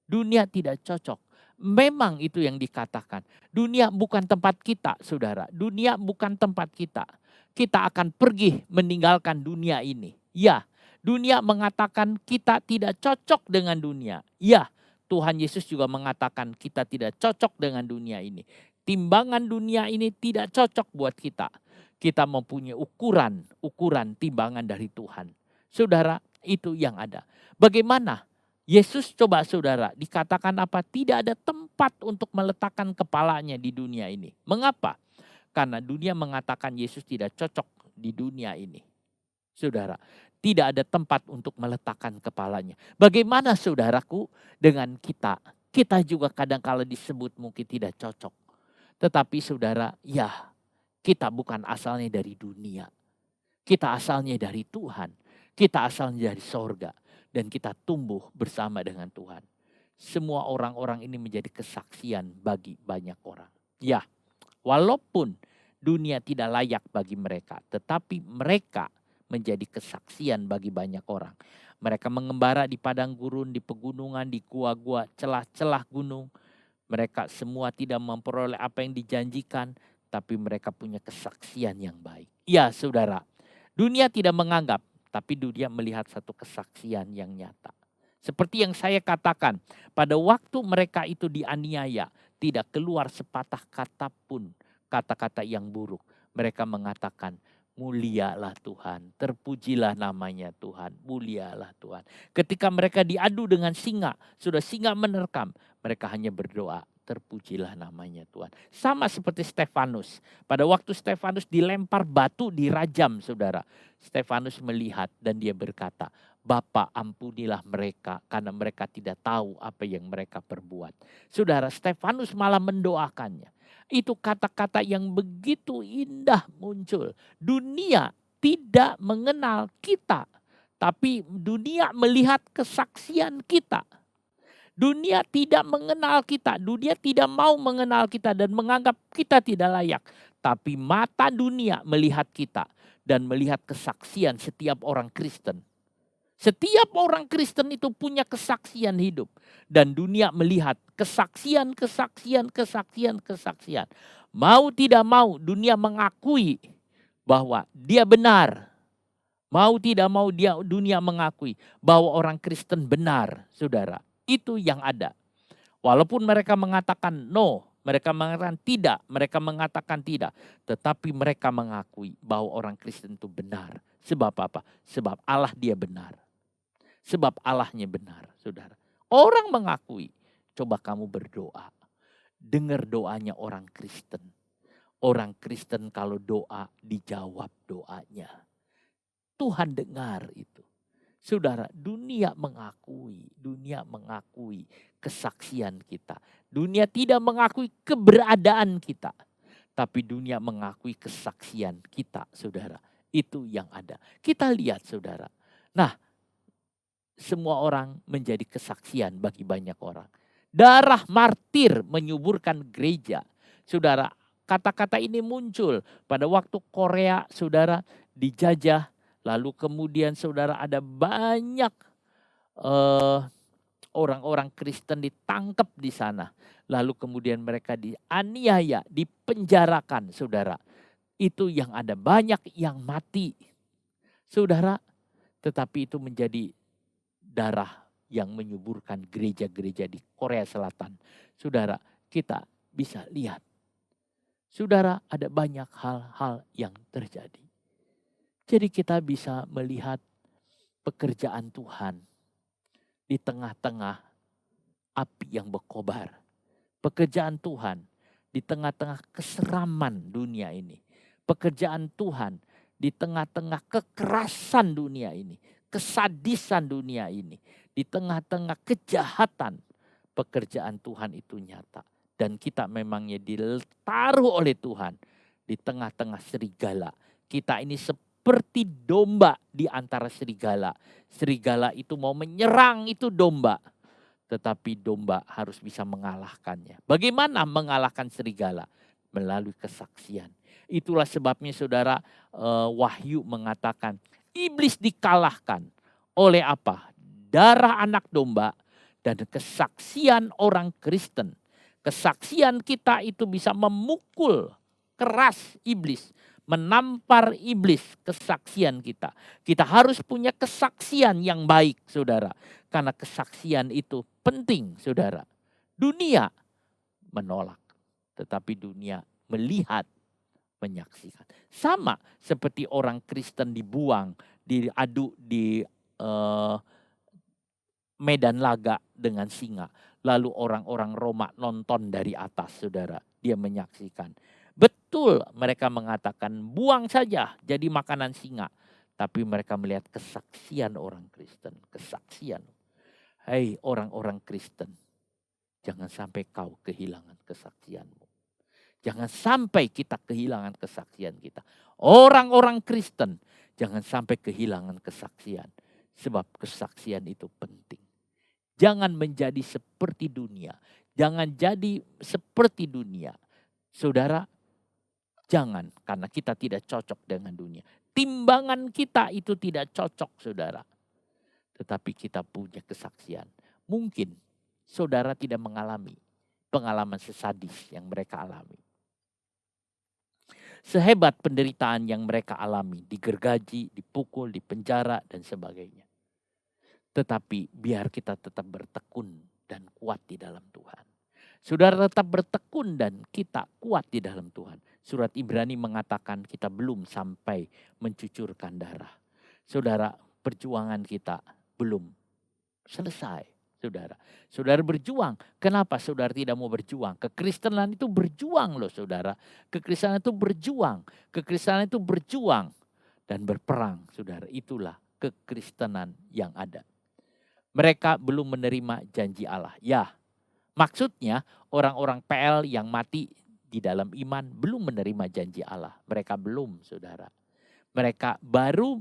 Dunia tidak cocok. Memang itu yang dikatakan. Dunia bukan tempat kita, saudara. Dunia bukan tempat kita. Kita akan pergi meninggalkan dunia ini. Ya. Dunia mengatakan kita tidak cocok dengan dunia. Ya, Tuhan Yesus juga mengatakan kita tidak cocok dengan dunia ini. Timbangan dunia ini tidak cocok buat kita. Kita mempunyai ukuran timbangan dari Tuhan. Saudara, itu yang ada. Bagaimana Yesus coba saudara, dikatakan apa? Tidak ada tempat untuk meletakkan kepalanya di dunia ini. Mengapa? Karena dunia mengatakan Yesus tidak cocok di dunia ini. Saudara, tidak ada tempat untuk meletakkan kepalanya. Bagaimana saudaraku dengan kita? Kita juga kadang-kala disebut mungkin tidak cocok. Tetapi saudara, ya, kita bukan asalnya dari dunia. Kita asalnya dari Tuhan. Kita asalnya dari sorga. Dan kita tumbuh bersama dengan Tuhan. Semua orang-orang ini menjadi kesaksian bagi banyak orang. Ya, walaupun dunia tidak layak bagi mereka, tetapi mereka menjadi kesaksian bagi banyak orang. Mereka mengembara di padang gurun, di pegunungan, di gua-gua, celah-celah gunung. Mereka semua tidak memperoleh apa yang dijanjikan, tapi mereka punya kesaksian yang baik. Ya saudara, dunia tidak menganggap, tapi dunia melihat satu kesaksian yang nyata. Seperti yang saya katakan, pada waktu mereka itu dianiaya, tidak keluar sepatah kata pun kata-kata yang buruk. Mereka mengatakan, mulialah Tuhan, terpujilah namanya Tuhan, mulialah Tuhan. Ketika mereka diadu dengan singa, sudah singa menerkam, mereka hanya berdoa, terpujilah namanya Tuhan. Sama seperti Stefanus. Pada waktu Stefanus dilempar batu, dirajam saudara. Stefanus melihat dan dia berkata, Bapa ampunilah mereka karena mereka tidak tahu apa yang mereka perbuat. Saudara, Stefanus malah mendoakannya. Itu kata-kata yang begitu indah muncul. Dunia tidak mengenal kita, tapi dunia melihat kesaksian kita. Dunia tidak mengenal kita, dunia tidak mau mengenal kita dan menganggap kita tidak layak. Tapi mata dunia melihat kita dan melihat kesaksian setiap orang Kristen. Setiap orang Kristen itu punya kesaksian hidup. Dan dunia melihat kesaksian. Mau tidak mau dunia mengakui bahwa dia benar. Mau tidak mau dunia mengakui bahwa orang Kristen benar, saudara. Itu yang ada. Walaupun mereka mengatakan no, mereka mengatakan tidak, mereka mengatakan tidak. Tetapi mereka mengakui bahwa orang Kristen itu benar. Sebab apa? Sebab Allah dia benar. Sebab Allahnya benar, saudara. Orang mengakui, coba kamu berdoa. Dengar doanya orang Kristen. Orang Kristen kalau doa, dijawab doanya. Tuhan dengar itu. Saudara, dunia mengakui kesaksian kita. Dunia tidak mengakui keberadaan kita. Tapi dunia mengakui kesaksian kita, saudara. Itu yang ada. Kita lihat, saudara. Nah, semua orang menjadi kesaksian bagi banyak orang. Darah martir menyuburkan gereja. Saudara, kata-kata ini muncul pada waktu Korea, saudara, dijajah. Lalu kemudian saudara ada banyak orang-orang Kristen ditangkap di sana. Lalu kemudian mereka dianiaya, dipenjarakan, saudara. Itu yang ada, banyak yang mati. Saudara, tetapi itu menjadi darah yang menyuburkan gereja-gereja di Korea Selatan. Saudara, kita bisa lihat. Saudara, ada banyak hal-hal yang terjadi. Jadi kita bisa melihat pekerjaan Tuhan di tengah-tengah api yang berkobar. Pekerjaan Tuhan di tengah-tengah keseraman dunia ini. Pekerjaan Tuhan di tengah-tengah kekerasan dunia ini. Kesadisan dunia ini. Di tengah-tengah kejahatan. Pekerjaan Tuhan itu nyata. Dan kita memangnya ditaruh oleh Tuhan di tengah-tengah serigala. Kita ini seperti domba di antara serigala. Serigala itu mau menyerang itu domba. Tetapi domba harus bisa mengalahkannya. Bagaimana mengalahkan serigala? Melalui kesaksian. Itulah sebabnya saudara, Wahyu mengatakan iblis dikalahkan oleh apa? Darah anak domba dan kesaksian orang Kristen. Kesaksian kita itu bisa memukul keras iblis. Menampar iblis, kesaksian kita. Kita harus punya kesaksian yang baik, saudara. Karena kesaksian itu penting, saudara. Dunia menolak, tetapi dunia melihat, menyaksikan. Sama seperti orang Kristen dibuang, diadu di medan laga dengan singa. Lalu orang-orang Roma nonton dari atas, saudara. Dia menyaksikan. Betul mereka mengatakan buang saja jadi makanan singa. Tapi mereka melihat kesaksian orang Kristen. Kesaksian. Hei orang-orang Kristen. Jangan sampai kau kehilangan kesaksianmu. Jangan sampai kita kehilangan kesaksian kita. Orang-orang Kristen jangan sampai kehilangan kesaksian. Sebab kesaksian itu penting. Jangan menjadi seperti dunia. Jangan jadi seperti dunia. Saudara, jangan, karena kita tidak cocok dengan dunia. Timbangan kita itu tidak cocok, saudara. Tetapi kita punya kesaksian. Mungkin saudara tidak mengalami pengalaman sesadis yang mereka alami. Sehebat penderitaan yang mereka alami, digergaji, dipukul, dipenjara, dan sebagainya. Tetapi biar kita tetap bertekun dan kuat di dalam Tuhan. Saudara tetap bertekun dan kita kuat di dalam Tuhan. Surat Ibrani mengatakan kita belum sampai mencucurkan darah. Saudara, perjuangan kita belum selesai. Saudara berjuang. Kenapa saudara tidak mau berjuang? Kekristenan itu berjuang loh saudara. Kekristenan itu berjuang. Kekristenan itu berjuang dan berperang saudara. Itulah kekristenan yang ada. Mereka belum menerima janji Allah. Ya, maksudnya orang-orang PL yang mati di dalam iman belum menerima janji Allah. Mereka belum saudara. Mereka baru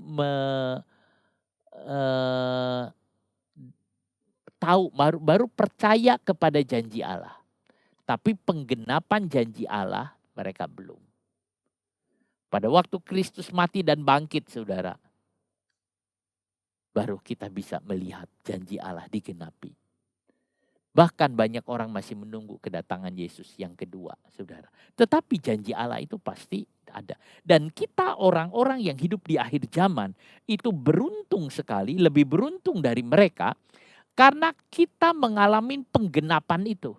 baru percaya kepada janji Allah. Tapi penggenapan janji Allah mereka belum. Pada waktu Kristus mati dan bangkit saudara, baru kita bisa melihat janji Allah digenapi. Bahkan banyak orang masih menunggu kedatangan Yesus yang kedua saudara. Tetapi janji Allah itu pasti ada. Dan kita orang-orang yang hidup di akhir zaman itu beruntung sekali, lebih beruntung dari mereka. Karena kita mengalami penggenapan itu.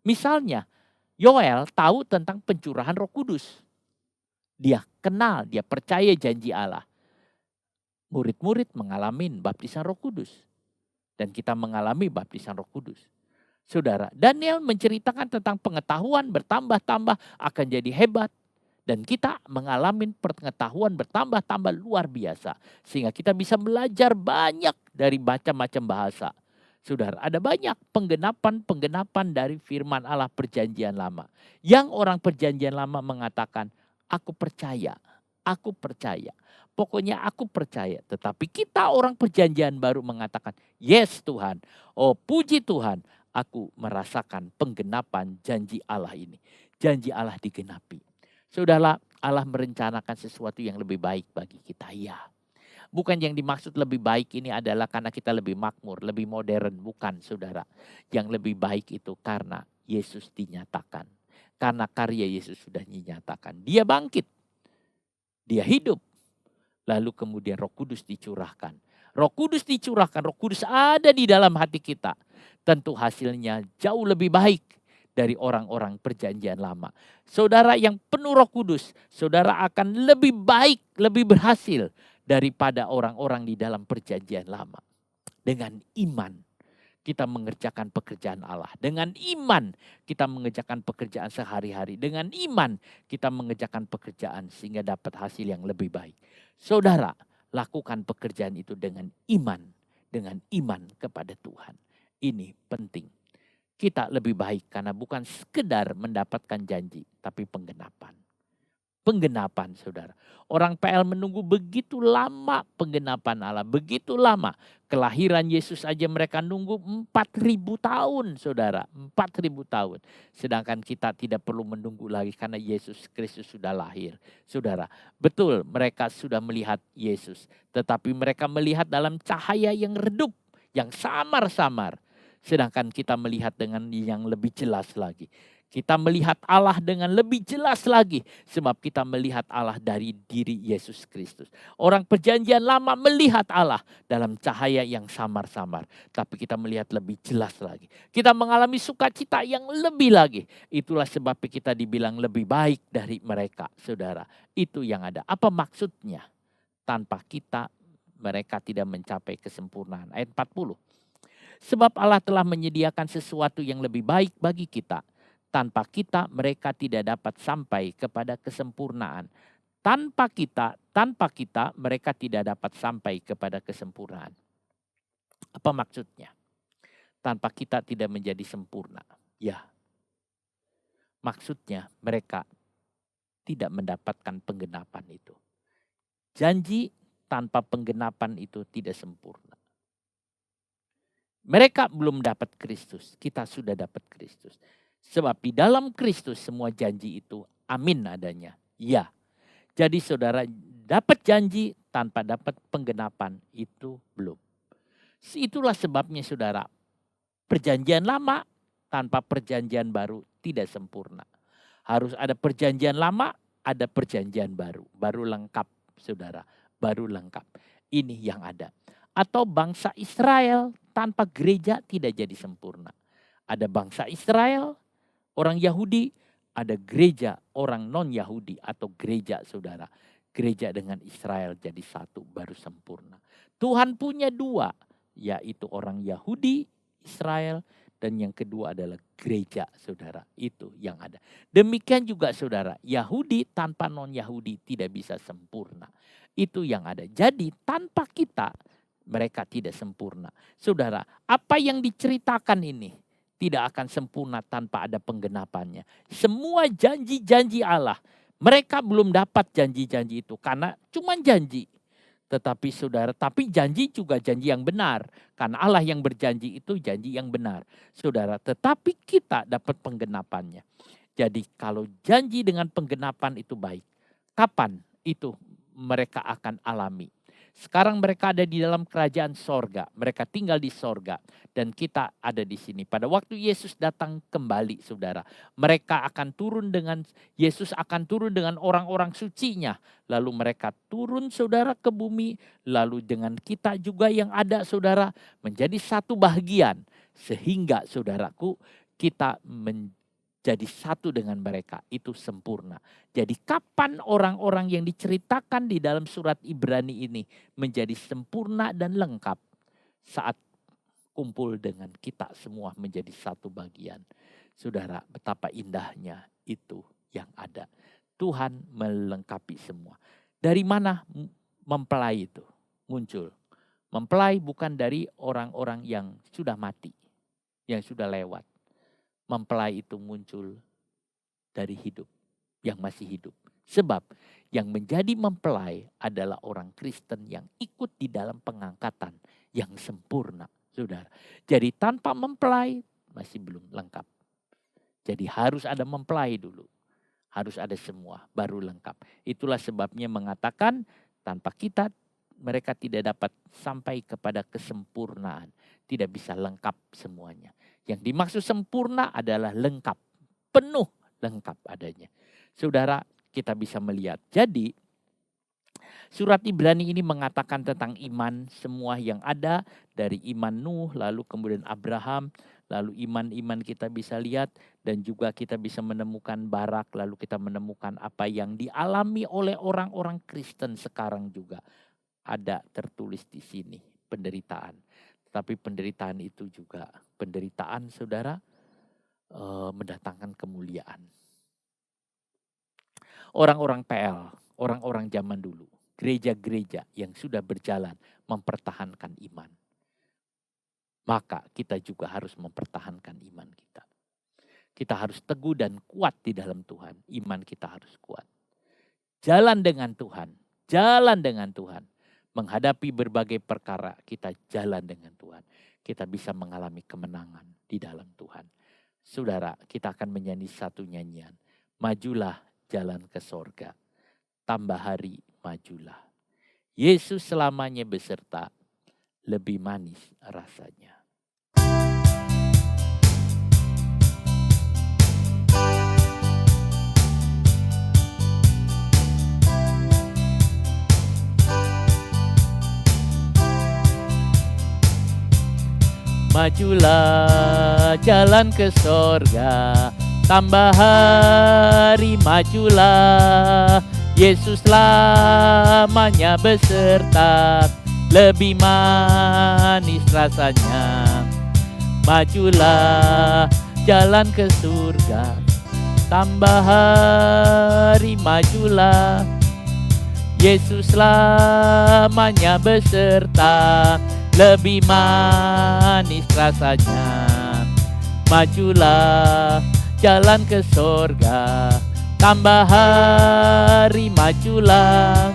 Misalnya, Yoel tahu tentang pencurahan Roh Kudus. Dia kenal, dia percaya janji Allah. Murid-murid mengalami baptisan Roh Kudus. Dan kita mengalami baptisan Roh Kudus. Saudara, Daniel menceritakan tentang pengetahuan bertambah-tambah akan jadi hebat. Dan kita mengalami pengetahuan bertambah-tambah luar biasa. Sehingga kita bisa belajar banyak dari macam-macam bahasa. Saudara, ada banyak penggenapan dari firman Allah perjanjian lama. Yang orang perjanjian lama mengatakan, aku percaya. Pokoknya aku percaya. Tetapi kita orang perjanjian baru mengatakan, yes Tuhan. Oh puji Tuhan, aku merasakan penggenapan janji Allah ini. Janji Allah digenapi. Saudara, Allah merencanakan sesuatu yang lebih baik bagi kita. Ya. Bukan yang dimaksud lebih baik ini adalah karena kita lebih makmur, lebih modern. Bukan saudara. Yang lebih baik itu karena Yesus dinyatakan. Karena karya Yesus sudah dinyatakan. Dia bangkit. Dia hidup. Lalu kemudian Roh Kudus dicurahkan. Roh Kudus dicurahkan. Roh Kudus ada di dalam hati kita. Tentu hasilnya jauh lebih baik dari orang-orang perjanjian lama. Saudara yang penuh Roh Kudus, saudara akan lebih baik, lebih berhasil daripada orang-orang di dalam perjanjian lama. Dengan iman kita mengerjakan pekerjaan Allah. Dengan iman kita mengerjakan pekerjaan sehari-hari. Dengan iman kita mengerjakan pekerjaan sehingga dapat hasil yang lebih baik. Saudara, lakukan pekerjaan itu dengan iman. Dengan iman kepada Tuhan. Ini penting. Kita lebih baik karena bukan sekedar mendapatkan janji, tapi penggenapan. Penggenapan saudara. Orang PL menunggu begitu lama penggenapan Allah. Begitu lama. Kelahiran Yesus aja mereka nunggu 4.000 tahun saudara. 4.000 tahun. Sedangkan kita tidak perlu menunggu lagi karena Yesus Kristus sudah lahir. Saudara, betul mereka sudah melihat Yesus. Tetapi mereka melihat dalam cahaya yang redup. Yang samar-samar. Sedangkan kita melihat dengan yang lebih jelas lagi. Kita melihat Allah dengan lebih jelas lagi. Sebab kita melihat Allah dari diri Yesus Kristus. Orang perjanjian lama melihat Allah dalam cahaya yang samar-samar. Tapi kita melihat lebih jelas lagi. Kita mengalami sukacita yang lebih lagi. Itulah sebabnya kita dibilang lebih baik dari mereka. Saudara, itu yang ada. Apa maksudnya? Tanpa kita, mereka tidak mencapai kesempurnaan. Ayat 40. Sebab Allah telah menyediakan sesuatu yang lebih baik bagi kita. Tanpa kita mereka tidak dapat sampai kepada kesempurnaan. Tanpa kita mereka tidak dapat sampai kepada kesempurnaan. Apa maksudnya? Tanpa kita tidak menjadi sempurna. Ya. Maksudnya mereka tidak mendapatkan penggenapan itu. Janji tanpa penggenapan itu tidak sempurna. Mereka belum dapat Kristus, kita sudah dapat Kristus. Sebab di dalam Kristus semua janji itu amin adanya. Ya. Jadi saudara dapat janji tanpa dapat penggenapan itu belum. Itulah sebabnya saudara, perjanjian lama tanpa perjanjian baru tidak sempurna. Harus ada perjanjian lama, ada perjanjian baru. Baru lengkap saudara, baru lengkap. Ini yang ada. Atau bangsa Israel tanpa gereja tidak jadi sempurna. Ada bangsa Israel, orang Yahudi, ada gereja orang non-Yahudi atau gereja saudara. Gereja dengan Israel jadi satu baru sempurna. Tuhan punya dua, yaitu orang Yahudi, Israel, dan yang kedua adalah gereja saudara. Itu yang ada. Demikian juga saudara, Yahudi tanpa non-Yahudi tidak bisa sempurna. Itu yang ada. Jadi tanpa kita mereka tidak sempurna. Saudara, apa yang diceritakan ini tidak akan sempurna tanpa ada penggenapannya. Semua janji-janji Allah, mereka belum dapat janji-janji itu karena cuma janji. Tetapi saudara, tapi janji juga janji yang benar. Karena Allah yang berjanji itu janji yang benar. Saudara, tetapi kita dapat penggenapannya. Jadi kalau janji dengan penggenapan itu baik, kapan itu mereka akan alami? Sekarang mereka ada di dalam kerajaan sorga. Mereka tinggal di sorga. Dan kita ada di sini. Pada waktu Yesus datang kembali saudara. Mereka akan turun dengan, Yesus akan turun dengan orang-orang sucinya. Lalu mereka turun saudara ke bumi. Lalu dengan kita juga yang ada saudara. Menjadi satu bahagian. Sehingga saudaraku kita jadi satu dengan mereka, itu sempurna. Jadi kapan orang-orang yang diceritakan di dalam surat Ibrani ini menjadi sempurna dan lengkap? Saat kumpul dengan kita semua menjadi satu bagian. Saudara, betapa indahnya itu yang ada. Tuhan melengkapi semua. Dari mana mempelai itu muncul? Mempelai bukan dari orang-orang yang sudah mati, yang sudah lewat. Mempelai itu muncul dari hidup, yang masih hidup. Sebab yang menjadi mempelai adalah orang Kristen yang ikut di dalam pengangkatan yang sempurna, saudara. Jadi tanpa mempelai masih belum lengkap. Jadi harus ada mempelai dulu. Harus ada semua, baru lengkap. Itulah sebabnya mengatakan tanpa kita mereka tidak dapat sampai kepada kesempurnaan. Tidak bisa lengkap semuanya. Yang dimaksud sempurna adalah lengkap. Penuh lengkap adanya. Saudara, kita bisa melihat. Jadi, surat Ibrani ini mengatakan tentang iman semua yang ada. Dari iman Nuh, lalu kemudian Abraham. Lalu iman-iman kita bisa lihat. Dan juga kita bisa menemukan Barak. Lalu kita menemukan apa yang dialami oleh orang-orang Kristen sekarang juga. Ada tertulis di sini penderitaan. Tapi penderitaan itu juga penderitaan saudara mendatangkan kemuliaan. Orang-orang PL, orang-orang zaman dulu, gereja-gereja yang sudah berjalan mempertahankan iman. Maka kita juga harus mempertahankan iman kita. Kita harus teguh dan kuat di dalam Tuhan. Iman kita harus kuat. Jalan dengan Tuhan, jalan dengan Tuhan. Menghadapi berbagai perkara, kita jalan dengan Tuhan. Kita bisa mengalami kemenangan di dalam Tuhan. Saudara, kita akan menyanyi satu nyanyian. Majulah jalan ke sorga. Tambah hari majulah. Yesus selamanya beserta. Lebih manis rasanya. Majulah jalan ke sorga, tambah hari majulah. Yesus lamanya beserta, lebih manis rasanya. majulah jalan ke surga. Tambah hari majulah, Yesus lamanya beserta, lebih manis rasanya. Majulah jalan ke surga, tambah hari majulah,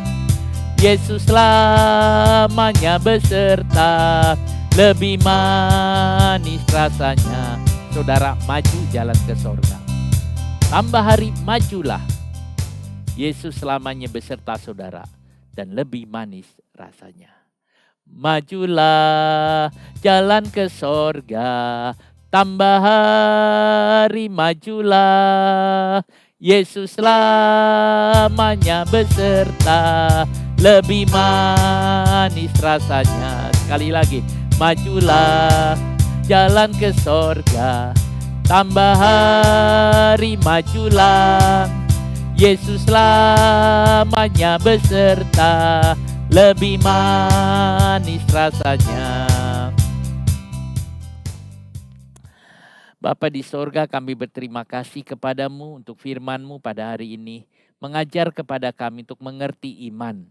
Yesus lamanya beserta, lebih manis rasanya. Saudara, maju jalan ke surga. Tambah hari majulah, Yesus selamanya beserta saudara, dan lebih manis rasanya. Majulah jalan ke sorga, tambah hari majulah, Yesus selamanya beserta, lebih manis rasanya. Sekali lagi, majulah jalan ke sorga, tambah hari majulah, Yesus lamanya beserta, lebih manis rasanya. Bapa di sorga, kami berterima kasih kepadamu untuk firman-Mu pada hari ini, mengajar kepada kami untuk mengerti iman.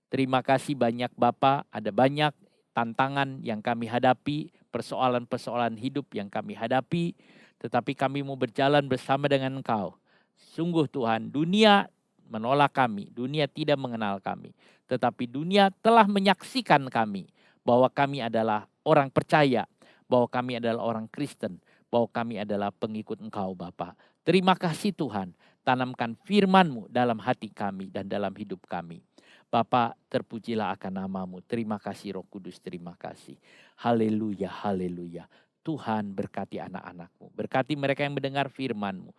Terima kasih banyak Bapa, ada banyak tantangan yang kami hadapi, persoalan-persoalan hidup yang kami hadapi, tetapi kami mau berjalan bersama dengan Engkau. Sungguh Tuhan, dunia menolak kami, dunia tidak mengenal kami. Tetapi dunia telah menyaksikan kami bahwa kami adalah orang percaya, bahwa kami adalah orang Kristen, bahwa kami adalah pengikut Engkau Bapa. Terima kasih Tuhan, tanamkan firman-Mu dalam hati kami dan dalam hidup kami. Bapa, terpujilah akan nama-Mu. Terima kasih Roh Kudus, terima kasih. Haleluya, haleluya. Tuhan berkati anak-anak-Mu, berkati mereka yang mendengar firman-Mu.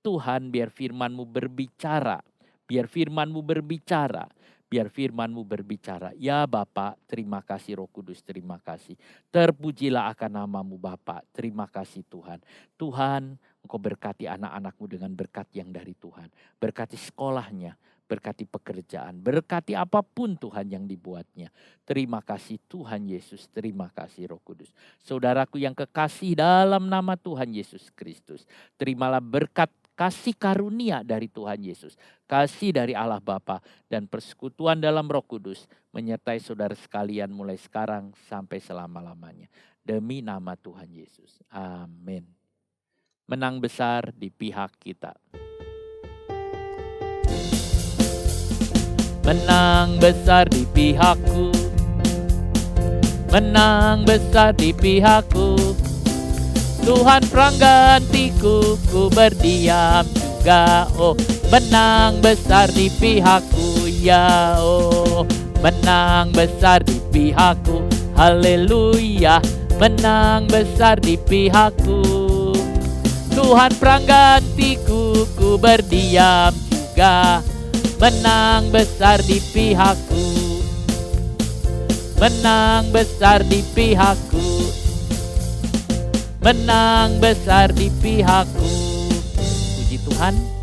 Tuhan, biar firman-Mu berbicara, biar firman-Mu berbicara, biar firman-Mu berbicara. Ya Bapa, terima kasih Roh Kudus, terima kasih. Terpujilah akan nama-Mu Bapa, terima kasih Tuhan. Tuhan, Engkau berkati anak-anak-Mu dengan berkat yang dari Tuhan. Berkati sekolahnya, berkati pekerjaan, berkati apapun Tuhan yang dibuatnya. Terima kasih Tuhan Yesus, terima kasih Roh Kudus. Saudaraku yang kekasih dalam nama Tuhan Yesus Kristus, terimalah berkat kasih karunia dari Tuhan Yesus, kasih dari Allah Bapa, dan persekutuan dalam Roh Kudus menyertai saudara sekalian mulai sekarang sampai selama-lamanya. Demi nama Tuhan Yesus. Amin. Menang besar di pihak kita. Menang besar di pihakku, menang besar di pihakku. Tuhan peranggantiku, ku berdiam juga. Oh, menang besar di pihakku, ya oh. Menang besar di pihakku, haleluya. Menang besar di pihakku. Tuhan peranggantiku, ku berdiam juga. Menang besar di pihakku, menang besar di pihakku, menang besar di pihakku. Puji Tuhan.